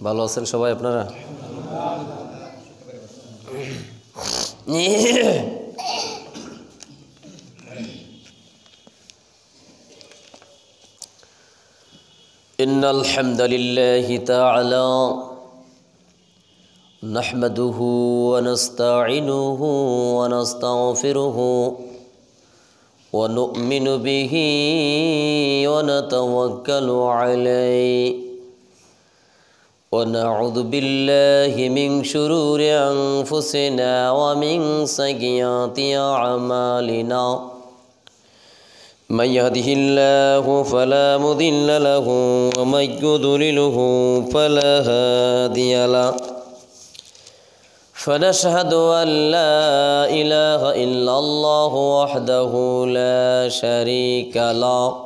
ভালো আছেন সবাই আপনারা? ইন্নাল হামদালিল্লাহি তাআলা নাহমাদুহু ওয়া নাস্তাঈনুহু ওয়া নাস্তাগফিরুহু ওয়া নু'মিনু বিহি ওয়া নাতাওয়াক্কালু আলাইহি ونعوذ بالله من شرور أنفسنا ومن سيئات أعمالنا من يهده الله فلا مضل له ومن يضلله فلا هادي له فنشهد أن لا إله إلا الله وحده لا شريك له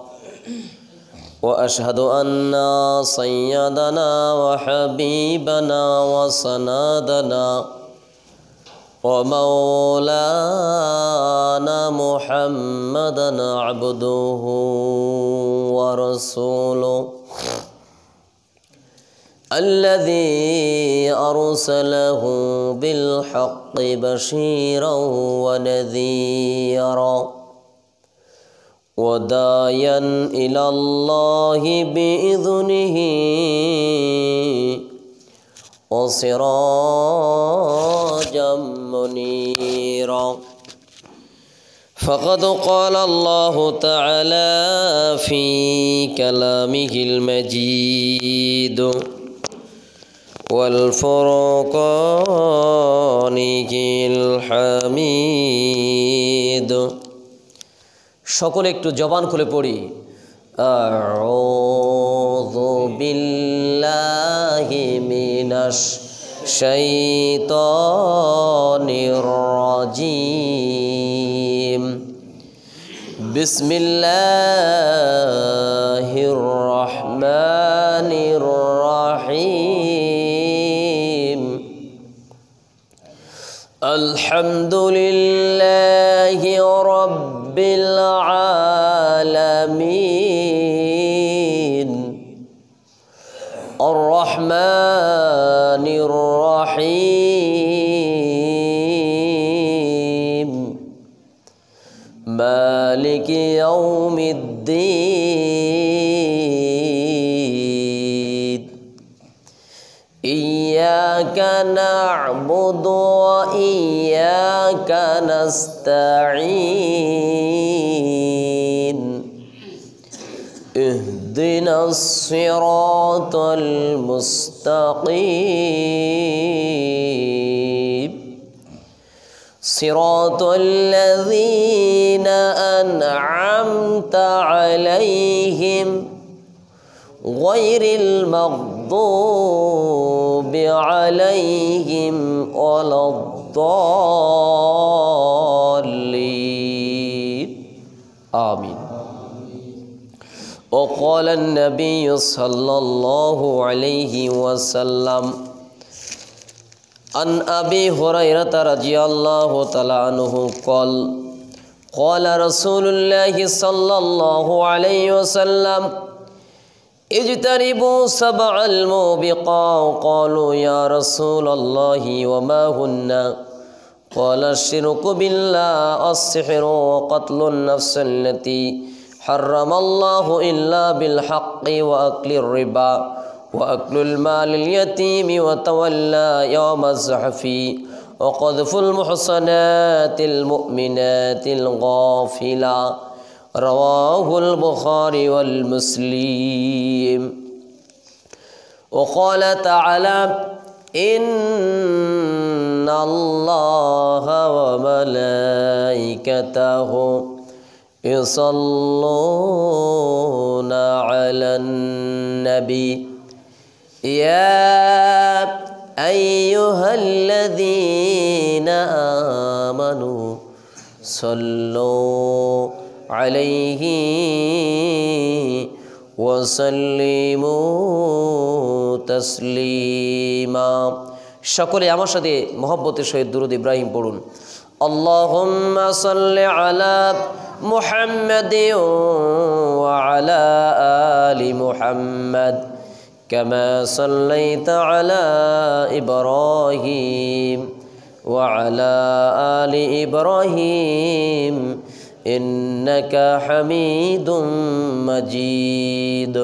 وأشهد أن سيدنا وحبيبنا وسندنا ومولانا محمدا عبده ورسوله الذي أرسله بالحق بشيرا ونذيرا وداعيا إلى الله بإذنه وسراجا منيرا فقد قال الله تعالى في كلامه المجيد والفرقانه الحميد সকলে একটু জবান খুলে পড়ি আউযু বিল্লাহি মিনাশ শাইতানির রাজিম বিসমিল্লাহির রহমানির রহিম আলহামদুলিল্লাহি রাব্বিল আলামিন আর-রহমানির রহিম মালিকি ইয়াউমিদ্দিন ইয়্যাকা না'বুদু ওয়া ইয়্যাকা নাস্তাঈন ইহদিনাস সিরাতাল মুস্তাকিম সিরাতাল লাযীনা আন'আমতা আলাইহিম গায়রিল মাগদুবি আলাইহিম ওয়ালাদ-দাল্লিন আমিন وقال النبي صلى الله عليه وسلم عن أبي هريرة رضي الله تعالى عنه قال قال رسول الله صلى الله عليه وسلم اجتنبوا سبع الموبقات قالوا يا رسول الله وما هن قال الشرك بالله السحر وقتل النفس التي حرم الله إلا بالحق وأكل الربا وأكل المال اليتيم وتولى يوم الزحف وقذف المحصنات المؤمنات الغافلات رواه البخاري والمسلم وقال تعالى إن الله وملائكته يصلون على النبي يا أيها الذين آمنوا صلوا عليه وسلموا تسليما সকলে আমার সাথে মহব্বতের সহিত দুরূদ ইব্রাহিম পড়ুন আল্লাহুম্মা সাল্লি আলা মুহাম্মাদিন ওয়া আলা আলি মুহাম্মাদ كما صليت على إبراهيم وعلى آل إبراهيم إنك حميد مجيد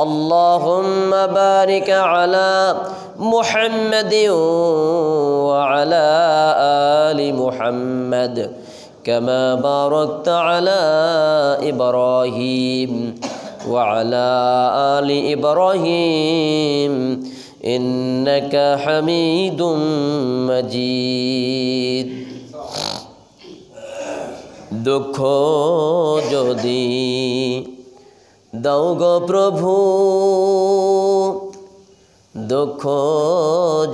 اللهم بارك على محمد وعلى آل محمد كما باركت على إبراهيم وعلى آل إبراهيم إنك حميد مجيد দুঃখ যদি দাও গো প্রভু দুঃখ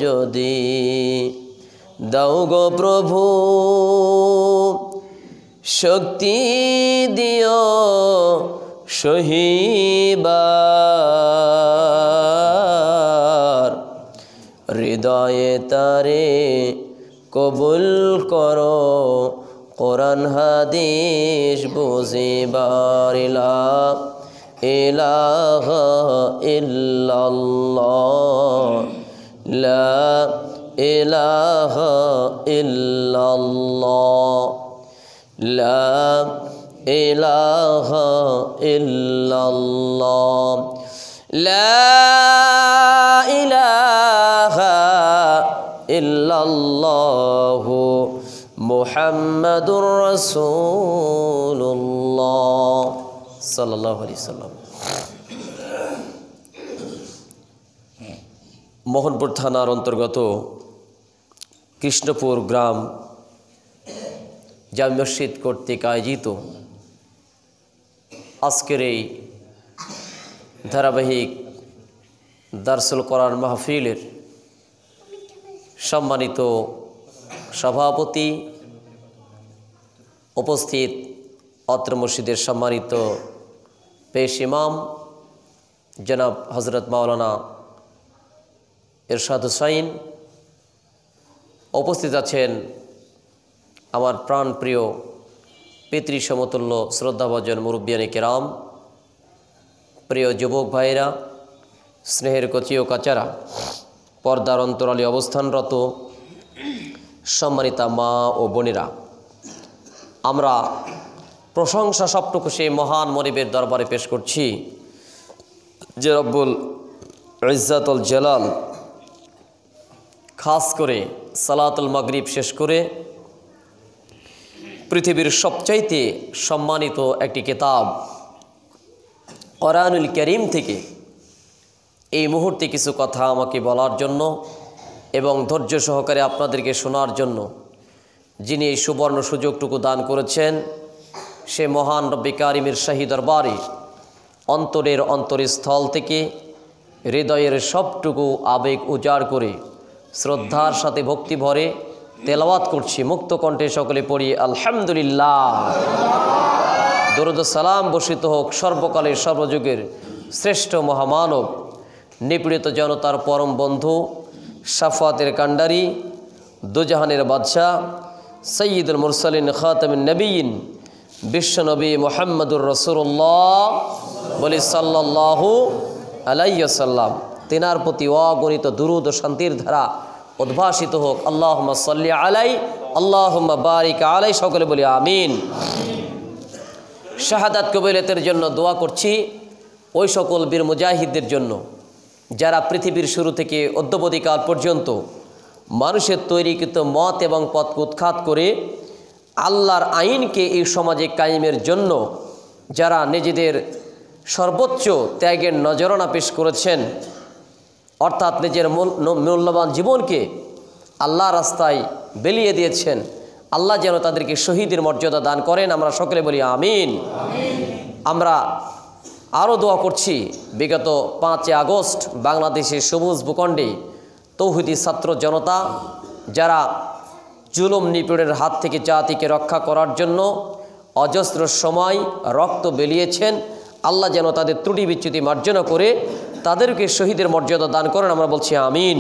যদি দাও গো প্রভু শক্তি দিও সহিবার হৃদয়ে তারে কবুল করো কোরআন হাদিস বুঝিবার লা ইলাহা ইল্লাল্লাহ লা ইলাহা ইল্লাল্লাহ লা ইলাহা ইল্লাল্লাহ লা ইলাহা ইল্লাল্লাহ মুহাম্মাদুর রাসূলুল্লাহ সাল্লাল্লাহু আলাইহি সাল্লাম। মোহনপুর থানার অন্তর্গত কৃষ্ণপুর গ্রাম জামে মসজিদ কর্তৃক আয়োজিত আজকের এই ধারাবাহিক দারসুল কোরআন মাহফিলের সম্মানিত সভাপতি, উপস্থিত অত্র মসজিদের সম্মানিত পেশ ইমাম জনাব হজরত মাওলানা ইরশাদ হুসাইন, উপস্থিত আছেন আমার প্রাণপ্রিয় পিতৃ সমতুল্য শ্রদ্ধাভাজন মুরব্বিয়ানে কেরাম, প্রিয় যুবক ভাইরা, স্নেহের কচি ও কাচারা, পর্দার অন্তরালে অবস্থানরত সম্মানিতা মা ও বোনেরা, আমরা প্রশংসা সবটুকু সেই মহান মনিবের দরবারে পেশ করছি যে রব্বুল ইজ্জাতুল জালাল খাস করে সালাতুল মাগরিব শেষ করে পৃথিবীর সবচাইতে সম্মানিত একটি কিতাব কোরআনুল কারীম থেকে এই মুহূর্তে কিছু কথা আমাকে বলার জন্য এবং ধৈর্য সহকারে আপনাদেরকে শোনার জন্য যিনি এই সুবর্ণ সুযোগটুকু দান করেছেন, সে মহান রব্বে কারিমের শাহী দরবারে অন্তরের অন্তরস্থল থেকে হৃদয়ের সবটুকু আবেগ উজাড় করে শ্রদ্ধার সাথে ভক্তি ভরে তেলাওয়াত করছি। মুক্ত কণ্ঠে সকলে পড়ি আলহামদুলিল্লাহ। দরুদ ও সালাম বর্ষিত হোক সর্বকালের সর্বযুগের শ্রেষ্ঠ মহামানব, নিপীড়িত জনতার পরম বন্ধু, শাফাতের কাণ্ডারি, দুজাহানের বাদশাহ, সৈয়দুল মুরসালিন, খাতামুন নবীন, বিশ্বনবী মুহাম্মদুর রাসূলুল্লাহ বলি সাল্লাল্লাহু আলাইহি ওয়াসাল্লাম। তিনার প্রতি অগণিত দুরূদ ও শান্তির ধারা উদ্ভাসিত হোক। আল্লাহুম্মা সাল্লি আলাই, আল্লাহুম্মা বারিক আলাই, সকলে বলি আমিন। শাহাদাত কবুলিয়তের জন্য দোয়া করছি ওই সকল বীর মুজাহিদদের জন্য যারা পৃথিবীর শুরু থেকে অদ্যাবধিকাল পর্যন্ত মানুষের তৈরিকৃত মত এবং পথকে উৎখাত করে আল্লাহর আইনকে এই সমাজে কায়েমের জন্য যারা নিজেদের সর্বোচ্চ ত্যাগের নজরানা পেশ করেছেন, অর্থাৎ নিজের মূল্যবান জীবনকে আল্লাহ রাস্তায় বিলিয়ে দিয়েছেন, আল্লাহ যেন তাদেরকে শহীদের মর্যাদা দান করেন। আমরা সকলে বলি আমিন। আমরা আরও দোয়া করছি বিগত 5 আগস্ট বাংলাদেশের সবুজ ভূখণ্ডে তৌহিদি ছাত্র জনতা যারা জুলুম নিপীড়নের হাত থেকে জাতিকে রক্ষা করার জন্য অজস্র সময় রক্ত বেলিয়েছেন, আল্লাহ যেন তাদের ত্রুটি বিচ্যুতি মার্জনা করে তাদেরকে শহীদের মর্যাদা দান করেন। আমরা বলছি আমিন।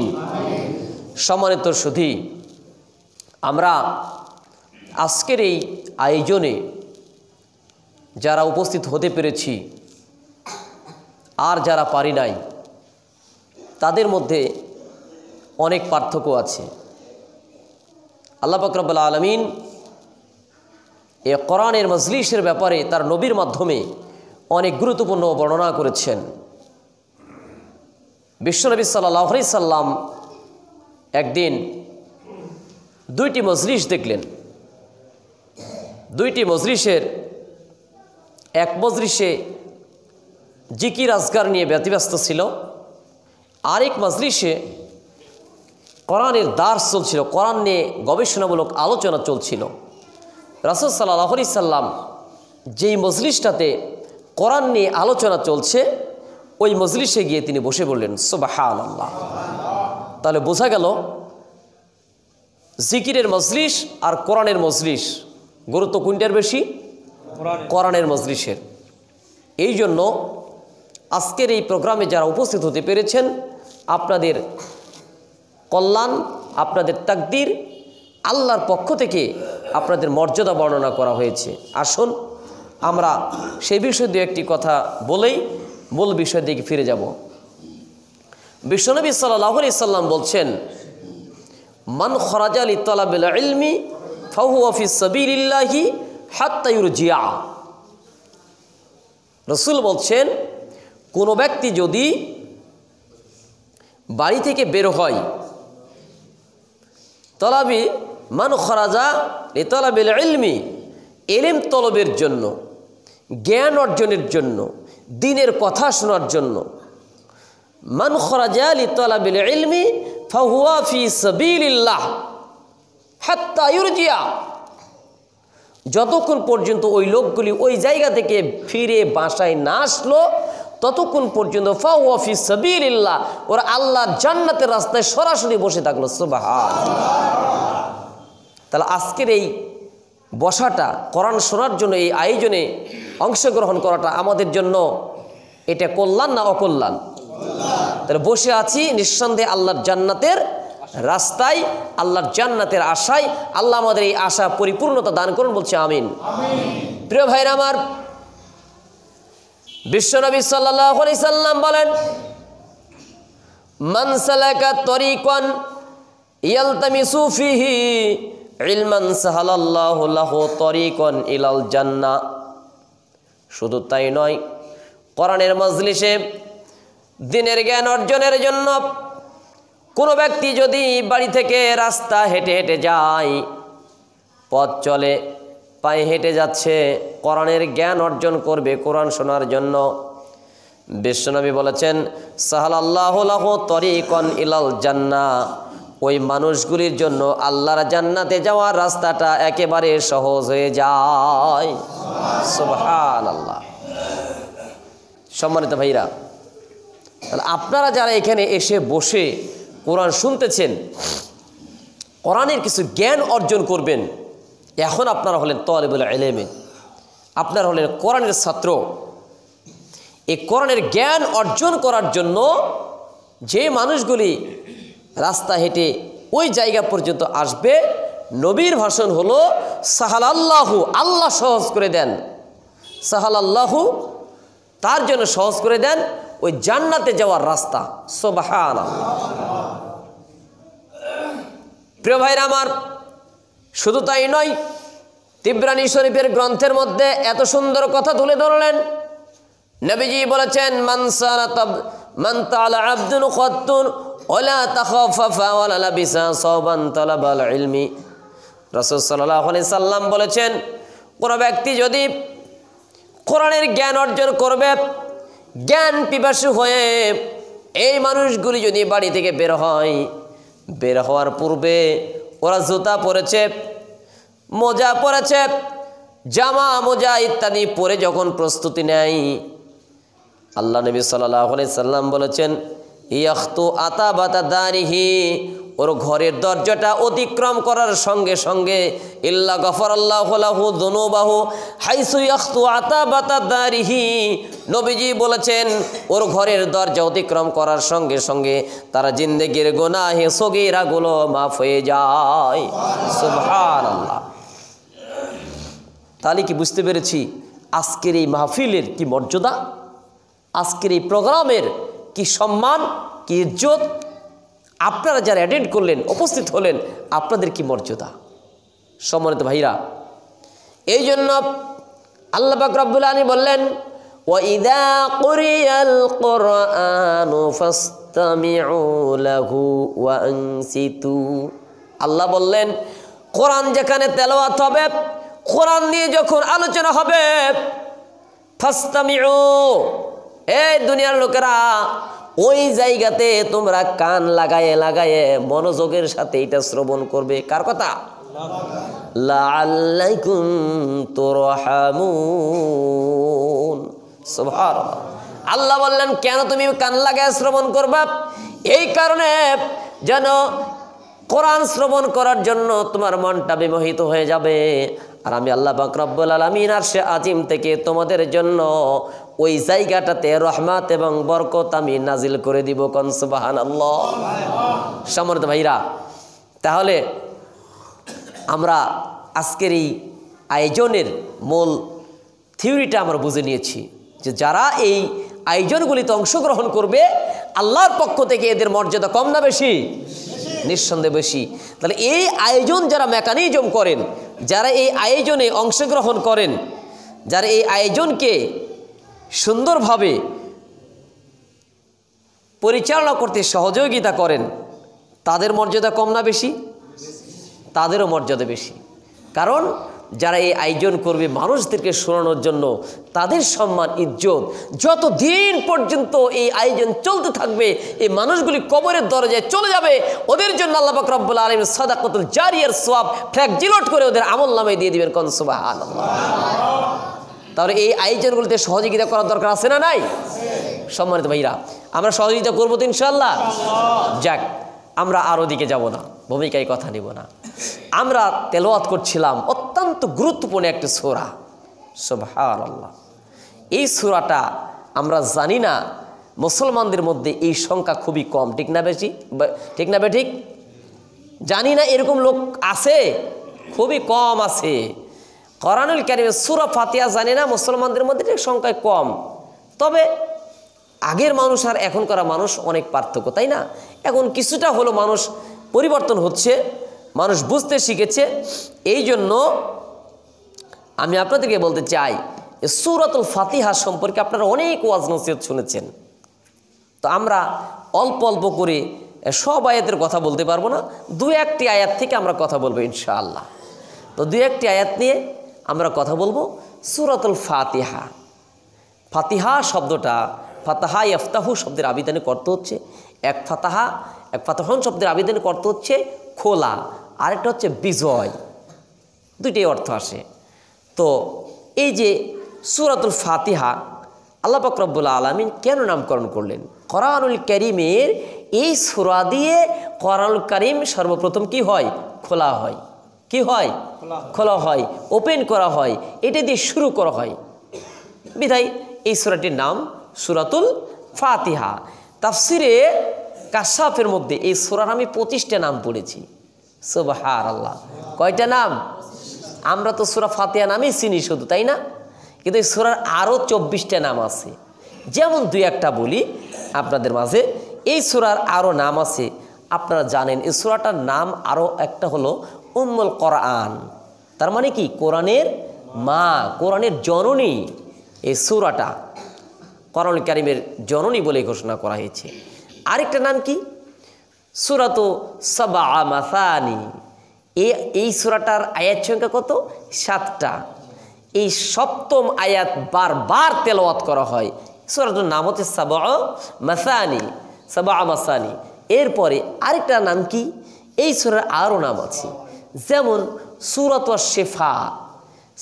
সম্মানিত সুধী, আমরা আজকের এই আয়োজনে যারা উপস্থিত হতে পেরেছি আর যারা পারি নাই, তাদের মধ্যে অনেক পার্থক্য আছে। আল্লাহ পাক রব্বুল আলামিন এই কোরআনের মজলিসের ব্যাপারে তার নবীর মাধ্যমে অনেক গুরুত্বপূর্ণ বর্ণনা করেছেন। বিশ্বনবী সাল্লাল্লাহু আলাইহি সাল্লাম একদিন দুইটি মজলিস দেখলেন। দুইটি মজলিসের এক মজলিসে জিকির আজকার নিয়ে ব্যতিব্যস্ত ছিল, আরেক মজলিসে কোরআনের দার্স চলছিল, কোরআন নিয়ে গবেষণামূলক আলোচনা চলছিল। রাসূল সাল্লাল্লাহু আলাইহি সাল্লাম যেই মজলিসটাতে কোরআন নিয়ে আলোচনা চলছে ওই মজলিসে গিয়ে তিনি বসে বললেন সুবহানাল্লাহ। তাহলে বোঝা গেল জিকিরের মজলিস আর কোরআনের মজলিস গুরুত্ব কোনটার বেশি? কোরআনের মজলিসের। এই জন্য আজকের এই প্রোগ্রামে যারা উপস্থিত হতে পেরেছেন আপনাদের কল্যাণ, আপনাদের তাকদীর আল্লাহর পক্ষ থেকে আপনাদের মর্যাদা বর্ণনা করা হয়েছে। আসুন আমরা সেই বিষয়ে দু একটি কথা বলেই মূল বিষয়ের দিকে ফিরে যাব। বিশ্বনবী সাল্লাল্লাহু আলাইহি সাল্লাম বলছেন, মান খরাজা লিতালাবিল ইলমি ফাহুয়া ফি সাবিলিল্লাহি হাত্তা ইউরজিয়া। রাসূল বলছেন, কোনো ব্যক্তি যদি বাড়ি থেকে বের হয়, তলাবি মান খরাজা লিতালাবিল ইলমি, ইলম তলবের জন্য, জ্ঞান অর্জনের জন্য, দ্বীনের কথা শোনার জন্য, মান খরাজা লিতালাবিল ইলমি ফাহুয়া ফি সাবিলিল্লাহ হাত্তা ইউরজিয়া। যতক্ষণ পর্যন্ত ওই লোকগুলি ওই জায়গা থেকে ফিরে বাসায় না আসলো ততক্ষণ পর্যন্ত ফাহুয়া ফি সাবিলিল্লাহ, ওরা আল্লাহর জান্নাতের রাস্তায় সরাসরি বসে থাকলো। সুবহানাল্লাহ। তাহলে আজকের এই বসাটা, কোরআন শোনার জন্য এই আয়োজনে অংশগ্রহণ করাটা আমাদের জন্য এটা কল্যাণ না অকল্যাণ? তাহলে বসে আছি নিঃসন্দেহে আল্লাহর জান্নাতের রাস্তায়, আল্লাহর জান্নাতের আশায়। আল্লাহ আমাদের এই আশা পরিপূর্ণতা দান করুন, বলছে আমিন। প্রিয় ভাইরা আমার, বিশ্বনবী সাল্লাল্লাহু আলাইহি সাল্লাম বলেন, মান সালাকা তরিকান ইয়ালতামিসু ফিহি ইলমান সাহালাল্লাহু লাহু তরিকান ইলাল জান্নাহ। শুধু তাই নয়, কোরআনের মজলিসে দ্বীনের জ্ঞান অর্জনের জন্য কোনো ব্যক্তি যদি বাড়ি থেকে রাস্তা হেঁটে হেঁটে যায়, পথ চলে, পায়ে হেঁটে যাচ্ছে, কোরআনের জ্ঞান অর্জন করবে কোরআন শোনার জন্য, বিশ্বনবী বলেছেন সাহালাল্লাহু লাহু তরিকান ইলাল জান্নাহ, ওই মানুষগুলির জন্য আল্লাহর জান্নাতে যাওয়ার রাস্তাটা একেবারে সহজ হয়ে যায়। সুবহানাল্লাহ। সম্মানিত ভাইরা, তাহলে আপনারা যারা এখানে এসে বসে কোরআন শুনতেছেন, কোরআনের কিছু জ্ঞান অর্জন করবেন, এখন আপনারা হলেন তালিবুল ইলম, আপনারা হলেন কোরআনের ছাত্র। এই কোরআনের জ্ঞান অর্জন করার জন্য যে মানুষগুলি রাস্তা হেঁটে ওই জায়গা পর্যন্ত আসবে, নবীর ভাষণ হলো সাহালাল্লাহু, আল্লাহ সহজ করে দেন, সাহালাল্লাহু, তার জন্য সহজ করে দেন ওই জান্নাতে যাওয়ার রাস্তা। সুবহানাল্লাহ। প্রিয় ভাইরা আমার, শুধু তাই নয়, তিবরানী শরীফের গ্রন্থের মধ্যে এত সুন্দর কথা তুলে ধরলেন। নবীজি বলেছেন, মান তাআলা আবদুন খাত্তুন ওয়ালা তাখাফফা ওয়ালা লাবিসা সাওবান তালাবাল ইলমি। রাসূল সাল্লাল্লাহু আলাইহি সাল্লাম বলেছেন, কোনো ব্যক্তি যদি কোরআনের জ্ঞান অর্জন করবে, জ্ঞান পিপাসু হয়ে এই মানুষগুলি যদি বাড়ি থেকে বের হয়, বের হওয়ার পূর্বে ওরা জুতা পরেছে, মোজা পরেছে, জামা মোজা ইত্যাদি পরে যখন প্রস্তুতি নেয়, আল্লাহ নবী সাল্লাল্লাহু আলাইহি সাল্লাম বলেছেন, ইয়াখতু আতাবাতা দারিহি, ওর ঘরের দরজাটা অতিক্রম করার সঙ্গে সঙ্গে ইল্লা গফরাল্লাহু লাহু যুনুবাহু হাইসু ইয়াখতু আতাবাতা দারিহি, নবীজি বলেছেন ওর ঘরের দরজা অতিক্রম করার সঙ্গে সঙ্গে তার জিন্দেগির গুনাহে সগীরাগুলো মাফ হয়ে যায়। সুবহানাল্লাহ। তাহলে কি বুঝতে পেরেছি আজকের এই মাহফিলের কি মর্যাদা, আজকের এই প্রোগ্রামের কি সম্মান? কি ইজ্জত, আপনারা যারা অ্যাটেন্ড করলেন, উপস্থিত হলেন, আপনাদের কি মর্যাদা। সম্মানিত ভাইরা, এই জন্য আল্লাহ পাক রব্বুল আলামিন বললেন, وَإِذَا قُرِئَ الْقُرْآنُ فَاسْتَمِعُوا لَهُ وَأَنصِتُوا। আল্লাহ বললেন, কোরআন যেখানে তেলাওয়াত হবে, কোরআন নিয়ে যখন আলোচনা হবে, ফাস্তামিউ, এই দুনিয়ার লোকেরা ওই জায়গাতে তোমরা কান লাগায়ে লাগায়ে মনোযোগের সাথে এটা শ্রবণ করবে। কার কথা? লাআল্লাকুম তুরহামুন। সুবহানাল্লাহ। আল্লাহ বললেন, কেন তুমি কান লাগায়ে শ্রবণ করবা? এই কারণে যেন কোরআন শ্রবণ করার জন্য তোমার মনটা বিমোহিত হয়ে যাবে। আর আমি আল্লাহ পাক রব্বুল আলামিন আরশে আজিম থেকে তোমাদের জন্য ওই জায়গাটাতে রহমত এবং বরকত আমি নাজিল করে দিব। কোন সুবহানাল্লাহ। সম্মানিত ভাইরা, তাহলে আমরা আজকের এই আয়োজনের মূল থিওরিটা আমরা বুঝে নিয়েছি যে যারা এই আয়োজনগুলিতে অংশগ্রহণ করবে, আল্লাহর পক্ষ থেকে এদের মর্যাদা কম না বেশি? নিঃসন্দেহে বেশি। তাহলে এই আয়োজন যারা মেকানিজম করেন, যারা এই আয়োজনে অংশগ্রহণ করেন, যারা এই আয়োজনকে সুন্দরভাবে পরিচালনা করতে সহযোগিতা করেন, তাদের মর্যাদা কম না বেশি? তাদেরও মর্যাদা বেশি। কারণ যারা এই আয়োজন করবে মানুষদেরকে শোনানোর জন্য, তাদের সম্মান ইজ্জত যত দিন পর্যন্ত এই আয়োজন চলতে থাকবে, এই মানুষগুলি কবরের দরজায় চলে যাবে, ওদের জন্য আল্লাহ পাক রব্বুল আলামিন সাদাকাতুল জারিয়ার সওয়াব ফ্ল্যাগ জিলোট করে ওদের আমলনামায় দিয়ে দিবেন। কোন সুবহানাল্লাহ। তাহলে এই আয়োজনগুলিতে সহযোগিতা করার দরকার আছে না নাই? সম্মানিত ভাইরা, আমরা সহযোগিতা করবো তো ইনশাআল্লাহ। যাক, আমরা আরও দিকে যাব না, ভূমিকায় কথা নিব না। আমরা তেলাওয়াত করছিলাম অত্যন্ত গুরুত্বপূর্ণ একটি সূরা, সুবহানাল্লাহ। এই সূরাটা আমরা জানি না, মুসলমানদের মধ্যে এই সংখ্যা খুবই কম, ঠিক না বেশি? ঠিক না ঠিক? জানি না এরকম লোক আছে, খুবই কম আছে। কোরআনুল কারীমের সূরা ফাতিহা জানি না, মুসলমানদের মধ্যে সংখ্যায় কম। তবে আগের মানুষ আর এখনকার মানুষ অনেক পার্থক্য, তাই না? এখন কিছুটা হলো মানুষ পরিবর্তন হচ্ছে, মানুষ বুঝতে শিখেছে। এই জন্য আমি আপনাদেরকে বলতে চাই, সূরাতুল ফাতিহা সম্পর্কে আপনারা অনেক ওয়াজ নসিহত শুনেছেন। তো আমরা অল্প অল্প করে সব আয়াতের কথা বলতে পারবো না, দু একটি আয়াত থেকে আমরা কথা বলবো ইনশাআল্লাহ। তো দু একটি আয়াত নিয়ে আমরা কথা বলবো। সূরাতুল ফাতিহা, ফাতিহা শব্দটা ফাতাহা ইফতাহু শব্দের আবিধানিক অর্থ হচ্ছে এক ফাতাহা, এক ফাতাহুন শব্দের আবিধানিক অর্থ হচ্ছে খোলা, আরেকটা হচ্ছে বিজয়, দুইটাই অর্থ আসে। তো এই যে সূরাতুল ফাতিহা আল্লাহ পাক রব্বুল আলামিন কেন নামকরণ করলেন? কোরআনুল কারীমের এই সূরা দিয়ে কোরআনুল কারীম সর্বপ্রথম কি হয়? খোলা হয়। কি হয়? খোলা হয়, ওপেন করা হয়, এটা দিয়ে শুরু করা হয়। বিধায় এই সূরাটির নাম সূরাতুল ফাতিহা। তাফসিরে কাশাফের মধ্যে এই সূরার আমি 25টা নাম পড়েছি। সুবহানাল্লাহ। কয়টা নাম? আমরা তো সূরা ফাতিহা নামই চিনি শুধু, তাই না? কিন্তু এই সূরার আরও 24টা নাম আছে। যেমন দুই একটা বলি আপনাদের মাঝে। এই সূরার আরও নাম আছে, আপনারা জানেন এই সূরাটার নাম আরও একটা হলো উম্মুল কোরআন। তার মানে কি? কোরআনের মা, কোরআনের জননী। এই সূরাটা কোরআনুল কারীমের জননী বলে ঘোষণা করা হয়েছে। আরেকটা নাম কি? সূরাতু সাবআ মাসানি। এই সূরাটার আয়াত সংখ্যা কত? 7টা। এই 7ম আয়াত বারবার তেলাওয়াত করা হয়। সূরাটার নাম হচ্ছে সাবআ মাসানি, সাবআ মাসানি। এরপরে আরেকটা নাম কি? এই সূরার আরও নাম আছে, যেমন সূরাতুশ শিফা।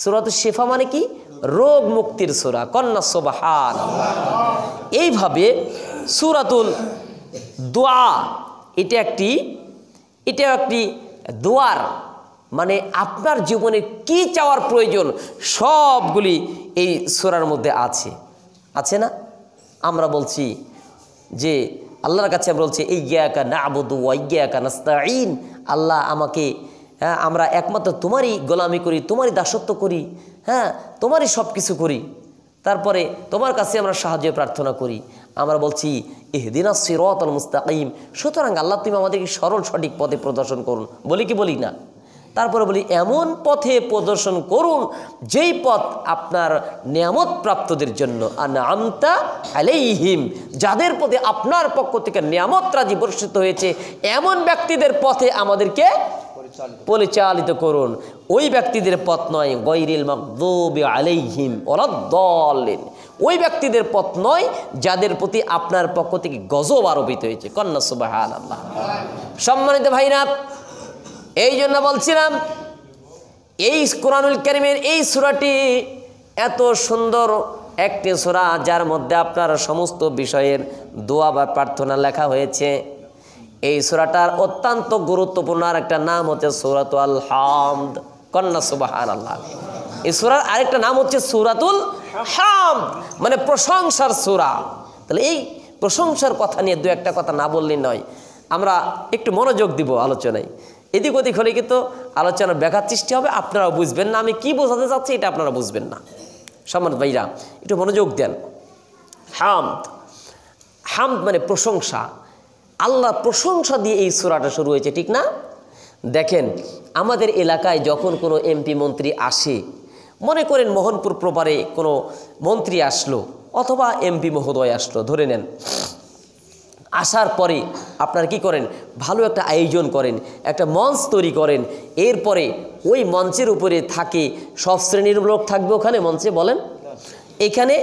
সূরাতুশ শিফা মানে কি? রোগ মুক্তির সূরা। কন্যা সুবহানাল্লাহ। এইভাবে সূরাতুল দোয়া, এটা একটি দোয়ার, মানে আপনার জীবনে কি চাওয়ার প্রয়োজন সবগুলি এই সূরার মধ্যে আছে না? আমরা বলছি যে আল্লাহর কাছে আমরা বলছি ইয়্যাকা না'বুদু ওয়া ইয়্যাকা নাস্তাঈন। আল্লাহ আমাকে, আমরা একমাত্র তোমারই গোলামি করি, তোমারই দাসত্ব করি, তোমারই সব কিছু করি। তারপরে তোমার কাছে আমরা সাহায্য প্রার্থনা করি, আমরা বলছি ইহদিনাস সিরাতাল মুস্তাকিম, সুতরাং আল্লাহ তুমি আমাদেরকে সরল সঠিক পথে প্রদর্শন করুন, বলি কি বলি না? তারপরে বলি এমন পথে প্রদর্শন করুন যেই পথ আপনার নিয়ামত প্রাপ্তদের জন্য আনআমতা আলাইহিম, যাদের প্রতি আপনার পক্ষ থেকে নিয়ামত রাজি বর্ষিত হয়েছে এমন ব্যক্তিদের পথে আমাদেরকে পরিচালিত করুন। ওই ব্যক্তিদের পথ নয় গায়রিল মাগদুবি আলাইহিম ওয়ালাদ-দাল্লিন, ওই ব্যক্তিদের পথ নয় যাদের প্রতি আপনার পক্ষ থেকে গজব আরোপিত হয়েছে। কন্যা সুবহানাল্লাহ। সম্মানিত ভাইরা, এই জন্য বলছিলাম এই কোরআনুল কারীমের এই সূরাটি এত সুন্দর একটি সূরা, যার মধ্যে আপনার সমস্ত বিষয়ের দোয়া বা প্রার্থনা লেখা হয়েছে। এই সূরাটার অত্যন্ত গুরুত্বপূর্ণ আরেকটা নাম হচ্ছে সূরাতুল হামদ। কন্যা সুবহানাল্লাহ। এই সূরার আরেকটা নাম হচ্ছে সূরাতুল হামদ, মানে প্রশংসার সূরা। তাহলে এই প্রশংসার কথা নিয়ে দু একটা কথা না বললেই নয়, আমরা একটু মনোযোগ দিব আলোচনায়। এদিক ওদিক হলে কিন্তু আলোচনার ব্যাঘাত সৃষ্টি হবে, আপনারাও বুঝবেন না আমি কি বোঝাতে চাচ্ছি, এটা আপনারা বুঝবেন না। সম্মানিত ভাইরা একটু মনোযোগ দেন। হামদ, হামদ মানে প্রশংসা, আল্লাহ প্রশংসা দিয়ে এই সূরাটা শুরু হয়েছে, ঠিক না? দেখেন আমাদের এলাকায় যখন কোনো এমপি মন্ত্রী আসে, মনে করেন মোহনপুর প্রপারে কোনো মন্ত্রী আসলো অথবা এমপি মহোদয় আসলো ধরে নেন, আসার পরে আপনারা কি করেন, ভালো একটা আয়োজন করেন, একটা মঞ্চ তৈরি করেন। এরপরে ওই মঞ্চের উপরে থাকে সব শ্রেণীর লোক থাকবে ওখানে মঞ্চে, বলেন এখানে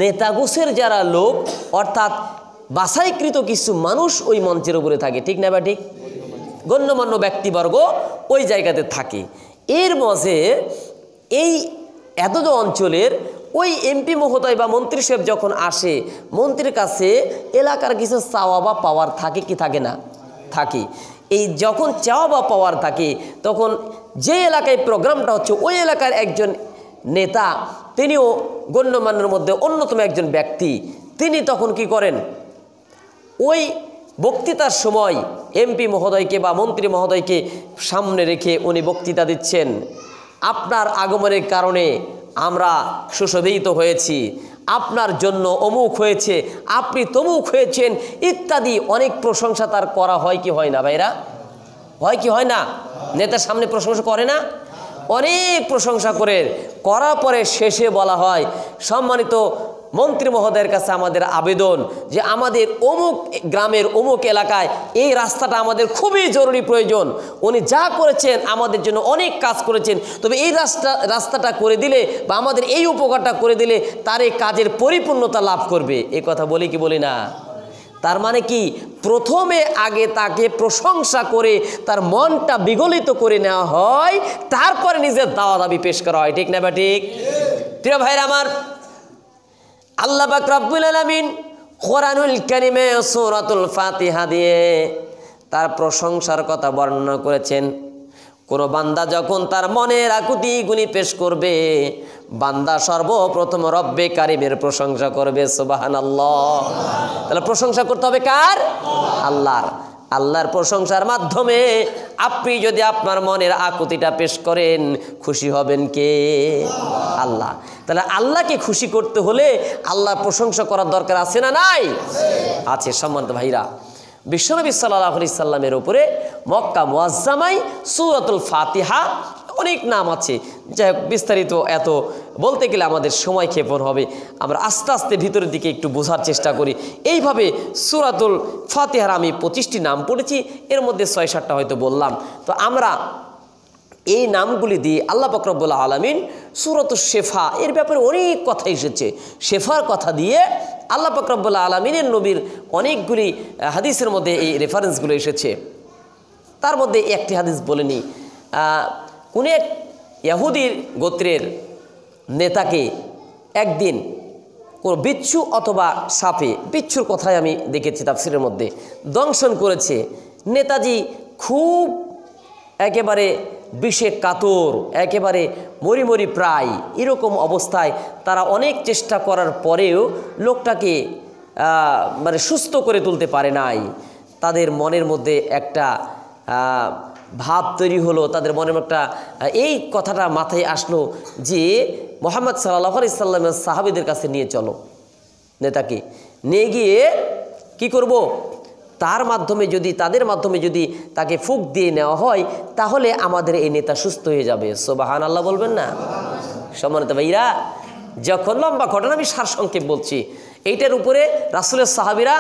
নেতাগোছের যারা লোক অর্থাৎ বাছাইকৃত কিছু মানুষ ওই মঞ্চের উপরে থাকে, ঠিক না বা ঠিক? গণ্যমান্য ব্যক্তিবর্গ ওই জায়গাতে থাকে। এর মাঝে এই এত অঞ্চলের ওই এমপি মহোদয় বা মন্ত্রী সাহেব যখন আসে, মন্ত্রীর কাছে এলাকার কিছু চাওয়া বা পাওয়ার থাকে কি থাকে না? থাকে। এই যখন চাওয়া বা পাওয়ার থাকে তখন যে এলাকায় প্রোগ্রামটা হচ্ছে ওই এলাকার একজন নেতা, তিনিও গণ্যমান্যের মধ্যে অন্যতম একজন ব্যক্তি, তিনি তখন কি করেন, ওই বক্তৃতার সময় এমপি মহোদয়কে বা মন্ত্রী মহোদয়কে সামনে রেখে উনি বক্তৃতা দিচ্ছেন, আপনার আগমনের কারণে আমরা সুশোভিত হয়েছি, আপনার জন্য অমুক হয়েছে, আপনি তমুক হয়েছেন ইত্যাদি অনেক প্রশংসা তার করা হয় কি হয় না ভাইরা? হয় কি হয় না? নেতার সামনে প্রশংসা করে না? অনেক প্রশংসা করার পরে শেষে বলা হয়, সম্মানিত মন্ত্রী মহোদয়ের কাছে আমাদের আবেদন যে আমাদের অমুক গ্রামের অমুক এলাকায় এই রাস্তাটা আমাদের খুবই জরুরি প্রয়োজন, উনি যা করেছেন আমাদের জন্য অনেক কাজ করেছেন, তবে এই রাস্তাটা করে দিলে বা আমাদের এই উপকারটা করে দিলে তার এই কাজের পরিপূর্ণতা লাভ করবে। এই কথা বলি কি বলি না? তার মানে কি, প্রথমে আগে তাকে প্রশংসা করে তার মনটা বিগলিত করে নেওয়া হয়, তারপরে নিজের দাওয়া দাবি পেশ করা হয়, ঠিক না বা ঠিক? প্রিয় ভাইরা আমার, আল্লাহ পাক রব্বুল আলামিন কোরআনুল কারীমে সূরাতুল ফাতিহা দিয়ে তার প্রশংসার কথা বর্ণনা করেছেন। কোনো বান্দা যখন তার মনের আকুতিগুলি পেশ করবে, বান্দা সর্বপ্রথম রব্বে কারিমের প্রশংসা করবে, সুবহানাল্লাহ। তাহলে প্রশংসা করতে হবে কার? আল্লাহর। আল্লাহর প্রশংসার মাধ্যমে আপনি যদি আপনার মনের আকুতিটা পেশ করেন, খুশি হবেন কে? আল্লাহ। তাহলে আল্লাহকে খুশি করতে হলে আল্লাহর প্রশংসা করার দরকার আছে না নাই? আছে। সম্মানিত ভাইরা, বিশ্বনবী সাল্লাল্লাহু আলাইহি সাল্লামের উপরে মক্কা মুআজ্জামায় সূরাতুল ফাতিহা অনেক নাম আছে, যাই হোক বিস্তারিত এত বলতে গেলে আমাদের সময় ক্ষেপণ হবে, আমরা আস্তে আস্তে ভিতরের দিকে একটু বোঝার চেষ্টা করি। এইভাবে সূরাতুল ফাতিহার আমি 25টি নাম পড়েছি, এর মধ্যে 6-7টা হয়তো বললাম। তো আমরা এই নামগুলি দিয়ে আল্লাহ পাক রব্বুল আলামিন সূরাতুশ শিফা এর ব্যাপারে অনেক কথা এসেছে, শেফার কথা দিয়ে আল্লাহ পাক রব্বুল আলামিনের নবীর অনেকগুলি হাদিসের মধ্যে এই রেফারেন্সগুলো এসেছে। তার মধ্যে একটি হাদিস বলে নিই, কোন এক ইহুদির গোত্রের নেতাকে একদিন কোনো বিচ্ছু অথবা সাপে, বিচ্ছুর কথাই আমি দেখেছি তাফসীরের মধ্যে, দংশন করেছে। নেতাজি খুব একেবারে বিষে কাতর, একেবারে মরি প্রায় এরকম অবস্থায় তারা অনেক চেষ্টা করার পরেও লোকটাকে মানে সুস্থ করে তুলতে পারে নাই। তাদের মনের মধ্যে একটা ভাব তৈরি হলো, তাদের মনে একটা এই কথাটা মাথায় আসলো যে মুহাম্মদ সাল্লাল্লাহু আলাইহি সাল্লামের সাহাবীদের কাছে নিয়ে চলো, নেতাকে নিয়ে গিয়ে কি করব, তার মাধ্যমে যদি তাদের মাধ্যমে যদি তাকে ফুঁক দিয়ে নেওয়া হয় তাহলে আমাদের এই নেতা সুস্থ হয়ে যাবে। সুবহানাল্লাহ বলবেন না? সম্মানিত ভাইরা, যখন লম্বা ঘটনা আমি সারসংক্ষেপ বলছি, এইটার উপরে রাসূলের সাহাবীরা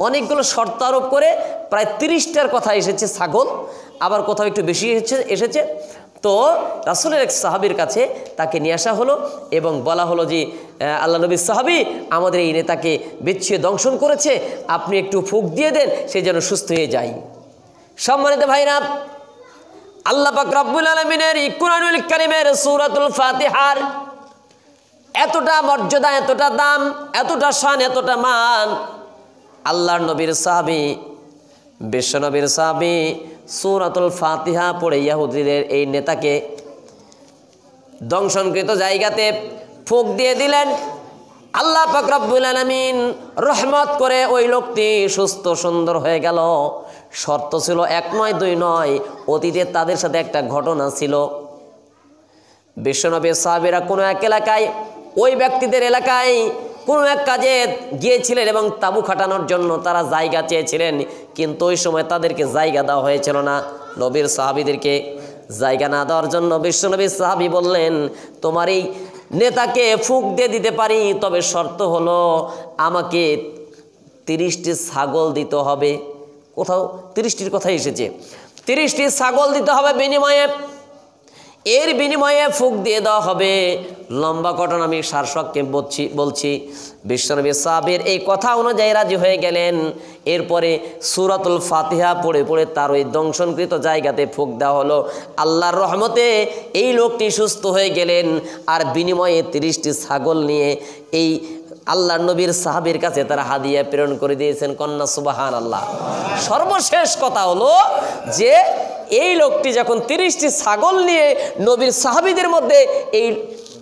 অনেকগুলো শর্ত আরোপ করে প্রায় 30টার কথা এসেছে ছাগল, আবার কোথাও একটু বেশি এসেছে। তো রাসূলের এক সাহাবীর কাছে তাকে নিয়ে আসা হলো এবং বলা হলো যে আল্লাহ নবীর সাহাবী আমাদের এই নেতাকে বিচ্ছিয়ে দংশন করেছে, আপনি একটু ফুঁক দিয়ে দেন সে যেন সুস্থ হয়ে যায়। সম্মানিত ভাইরা, আল্লাহ পাক রব্বুল আলামিনের কুরআনুল কারীমের সূরাতুল ফাতিহার এতটা মর্যাদা, এতটা দাম, এতটা শান, এতটা মান, আল্লাহর নবীর সাহাবী বিশ্বনবীর সাহাবী সূরাতুল ফাতিহা পড়ে ইহুদীদের এই নেতাকে দংশনকৃত জায়গাতে ফুঁক দিয়ে দিলেন। আল্লাহ পাক রব্বুল আলামিন রহমত করে ওই লোকটি সুস্থ সুন্দর হয়ে গেল। শর্ত ছিল 1 নয় 2 নয়, অতীতে তাদের সাথে একটা ঘটনা ছিল। বিশ্বনবীর সাহাবীরা কোনো এক এলাকায়, ওই ব্যক্তিদের এলাকায় কোনো এক কাজে গিয়েছিলেন এবং তাঁবু খাটানোর জন্য তারা জায়গা চেয়েছিলেন, কিন্তু ওই সময় তাদেরকে জায়গা দেওয়া হয়েছিল না। নবীর সাহাবীদেরকে জায়গা না দেওয়ার জন্য বিশ্বনবীর সাহাবী বললেন, তোমার এই নেতাকে ফুঁক দিয়ে দিতে পারি, তবে শর্ত হলো আমাকে 30টি ছাগল দিতে হবে। কোথাও 30টির কথাই এসেছে, 30টি ছাগল দিতে হবে বিনিময়ে, এর বিনিময়ে ফুঁক দিয়ে দেওয়া হবে। লম্বা ঘটনা আমি সারসংক্ষেপ বলছি। বিশ্বনবী সাহাবীর এই কথা অনুযায়ী রাজি হয়ে গেলেন। এরপরে সূরাতুল ফাতিহা পড়ে পড়ে তার ওই দংশনকৃত জায়গাতে ফুঁক দেওয়া হলো। আল্লাহর রহমতে এই লোকটি সুস্থ হয়ে গেলেন, আর বিনিময়ে 30টি ছাগল নিয়ে এই আল্লাহর নবীর সাহাবীর কাছে তারা হাদিয়া প্রেরণ করে দিয়েছেন। কন্যা সুবহানাল্লাহ। সর্বশেষ কথা হলো যে এই লোকটি যখন 30টি ছাগল নিয়ে নবীর সাহাবীদের মধ্যে, এই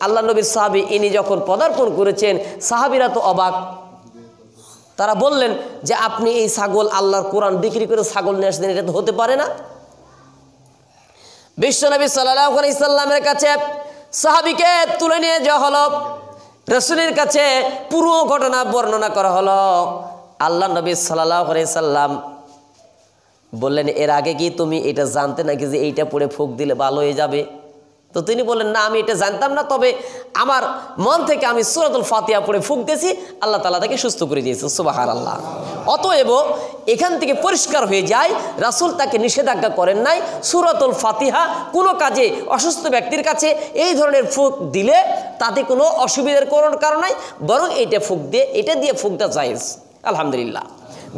আল্লাহ নবীর সাহাবী ইনি যখন পদার্পণ করেছেন, সাহাবীরা তো অবাক। তারা বললেন যে আপনি এই ছাগল আল্লাহর কোরআন বিক্রি করে ছাগল নিয়ে আসছেন, এটা তো হতে পারে না। বিশ্বনবী সাল্লাল্লাহু আলাইহি সাল্লামের কাছে সাহাবীকে তুলে নিয়ে যাওয়া হলো, রাসূলের কাছে পুরো ঘটনা বর্ণনা করা হলো। আল্লাহ নবী সাল্লাল্লাহু আলাইহি সাল্লাম বললেন, এর আগে কি তুমি এটা জানতে নাকি যে এইটা পড়ে ফুঁক দিলে ভালো হয়ে যাবে? তো তিনি বললেন, না আমি এটা জানতাম না, তবে আমার মন থেকে আমি সূরাতুল ফাতিহা পড়ে ফুঁক দিয়েছি, আল্লাহ তাআলা তাকে সুস্থ করে দিয়েছেন। সুবহানাল্লাহ। অতএব এখান থেকে পরিষ্কার হয়ে যায় রাসূল তাকে নিষেধাজ্ঞা করেন নাই। সূরাতুল ফাতিহা কোনো কাজে অসুস্থ ব্যক্তির কাছে এই ধরনের ফুঁক দিলে তাতে কোনো অসুবিধার কোনো কারণ নাই, বরং এটা দিয়ে ফুঁক দেওয়া জায়েজ। আলহামদুলিল্লাহ।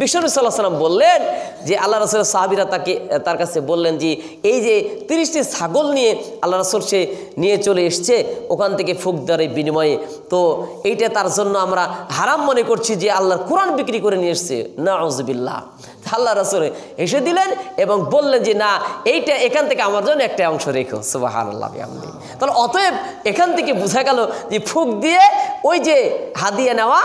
বিশ্বনবী সাল্লাল্লাহু আলাইহি ওয়াসাল্লাম বললেন যে আল্লাহ রাসূলের সাহাবীরা তার কাছে বললেন যে এই যে 30টি ছাগল নিয়ে আল্লাহ রাসূল সে নিয়ে চলে এসছে ওখান থেকে ফুঁক দেওয়ার বিনিময়ে, তো এইটা তার জন্য আমরা হারাম মনে করছি যে আল্লাহর কোরআন বিক্রি করে নিয়ে এসছে। নাউযুবিল্লাহ। আল্লাহ রাসূল এসে দিলেন এবং বললেন যে না, এইটা এখান থেকে আমার জন্য একটা অংশ রেখো। সুবহানাল্লাহ বিহামদিহি। তাহলে অতএব এখান থেকে বোঝা গেল যে ফুঁক দিয়ে ওই যে হাদিয়া নেওয়া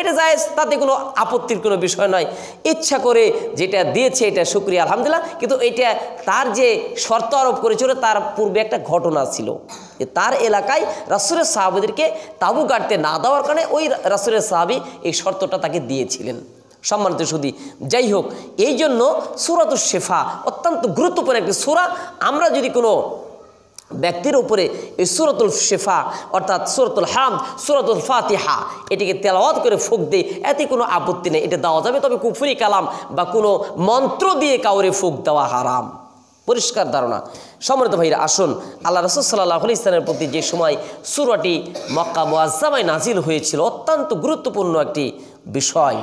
এটা জায়েজ, তাতে কোনো আপত্তির কোনো বিষয় নয়। ইচ্ছা করে যেটা দিয়েছে এটা শুকরিয়া আলহামদুলিল্লাহ, কিন্তু এটা তার যে শর্ত আরোপ করেছিল তার পূর্বে একটা ঘটনা ছিল যে তার এলাকায় রাসূলের সাহাবীদেরকে তাঁবু গাড়তে না দেওয়ার কারণে ওই রাসূলের সাহাবী এই শর্তটা তাকে দিয়েছিলেন। সম্মানিত সুধী, যাই হোক, এই জন্য সূরাতুশ শিফা অত্যন্ত গুরুত্বপূর্ণ একটি সূরা। আমরা যদি কোনো ব্যক্তির উপরে এই সূরাতুল শিফা অর্থাৎ সূরাতুল হামদ, সূরাতুল ফাতিহা এটিকে তেলাওয়াত করে ফুঁক দেয়, এতে কোনো আপত্তি নেই, এটা দেওয়া যাবে। তবে কুফরি কালাম বা কোনো মন্ত্র দিয়ে কাউরে ফুঁক দেওয়া হারাম। পরিষ্কার ধারণা। সম্মানিত ভাইরা, আসুন আল্লাহ রাসূল সাল্লাল্লাহু আলাইহি ওয়াসাল্লামের প্রতি যে সময় সূরাটি মক্কা মুআজ্জামায় নাজিল হয়েছিল, অত্যন্ত গুরুত্বপূর্ণ একটি বিষয়।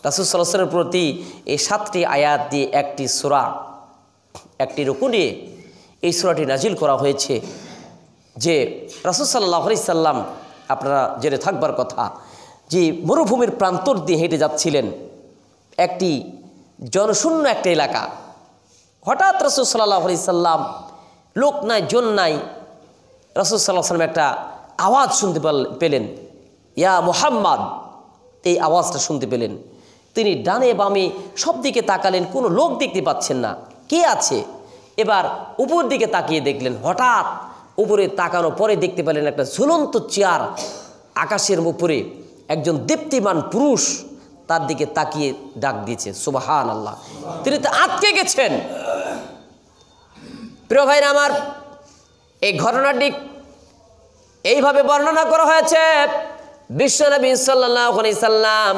রাসূল সাল্লাল্লাহু আলাইহি ওয়াসাল্লামের প্রতি এই 7টি আয়াত দিয়ে একটি সূরা, একটি রুকু নিয়ে এই সূরাটি নাজিল করা হয়েছে। যে রাসূল সাল্লাল্লাহু আলাইহি সাল্লাম, আপনারা জেনে থাকবার কথা যে মরুভূমির প্রান্তর দিয়ে হেঁটে যাচ্ছিলেন, একটি জনশূন্য একটা এলাকা। হঠাৎ রাসূল সাল্লাল্লাহু আলাইহি সাল্লাম, লোক নাই জন নাই, রাসূল সাল্লাল্লাহু আলাইহি সাল্লাম একটা আওয়াজ শুনতে পেলেন, ইয়া মুহাম্মদ, এই আওয়াজটা শুনতে পেলেন। তিনি ডানে বামে সব দিকে তাকালেন, কোনো লোক দেখতে পাচ্ছেন না। কে আছে? এবার উপর দিকে তাকিয়ে দেখলেন, হঠাৎ উপরে তাকানো পরে দেখতে পেলেন একটা ঝুলন্ত চেয়ার আকাশের উপরে, একজন দীপ্তিমান পুরুষ তার দিকে তাকিয়ে ডাক দিয়েছে, সুবহানাল্লাহ। তিনি তো আটকে গেছেন। প্রিয় ভাইরা আমার, এই ঘটনাটি এইভাবে বর্ণনা করা হয়েছে, বিশ্বনবী সাল্লাল্লাহু আলাইহি সাল্লাম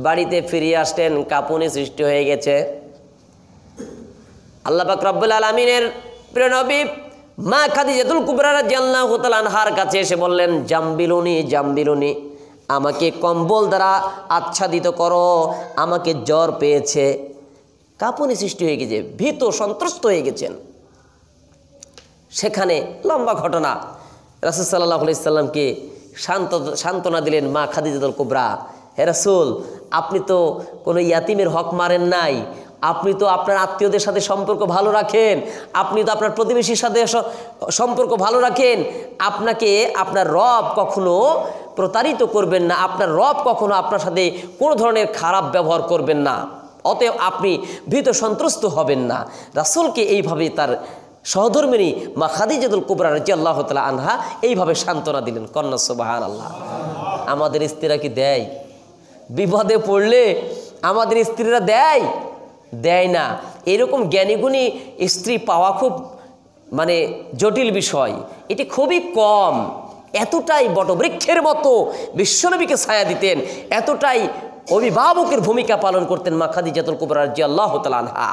বাড়িতে ফিরে আসলেন, কাঁপুনি সৃষ্টি হয়ে গেছে। আল্লাহ পাক রব্বুল আলামিনের প্রিয় নবী মা খাদিজাতুল কুবরা রাদিয়াল্লাহু তাআলা আনহার কাছে এসে বললেন, জাম্বিলুনি জাম্বিলুনি, আমাকে কম্বল দ্বারা আচ্ছাদিত করো, আমাকে জ্বর পেয়েছে। কাঁপুনি সৃষ্টি হয়ে গেছে, ভীত সন্ত্রস্ত হয়ে গেছেন। সেখানে লম্বা ঘটনা, রাসূল সাল্লাল্লাহু আলাইহি সাল্লামকে সান্ত্বনা দিলেন মা খাদিজাতুল কুবরা, হে রাসূল, আপনি তো কোনো ইয়াতিমের হক মারেন নাই, আপনি তো আপনার আত্মীয়দের সাথে সম্পর্ক ভালো রাখেন, আপনি তো আপনার প্রতিবেশীর সাথে সম্পর্ক ভালো রাখেন, আপনাকে আপনার রব কখনো প্রতারিত করবেন না, আপনার রব কখনো আপনার সাথে কোনো ধরনের খারাপ ব্যবহার করবেন না, অতএব আপনি ভীত সন্ত্রস্ত হবেন না। রাসূলকে এইভাবে তার সহধর্মিণী মা খাদিজাতুল কুবরা রাদিয়াল্লাহু তাআলা আনহা এইভাবে সান্ত্বনা দিলেন। কন্যা সুবহানাল্লাহ। আমাদের স্ত্রীরা কি দেয়? বিপদে পড়লে আমাদের স্ত্রীরা দেয় না। এরকম জ্ঞানীগুণী স্ত্রী পাওয়া খুব জটিল বিষয়, এটি খুবই কম। এতটাই বটবৃক্ষের মতো বিশ্বনবীকে ছায়া দিতেন, এতটাই অভিভাবকের ভূমিকা পালন করতেন মা খাদিজাতুল কুবরা রাদিয়াল্লাহু তাআলা আনহা।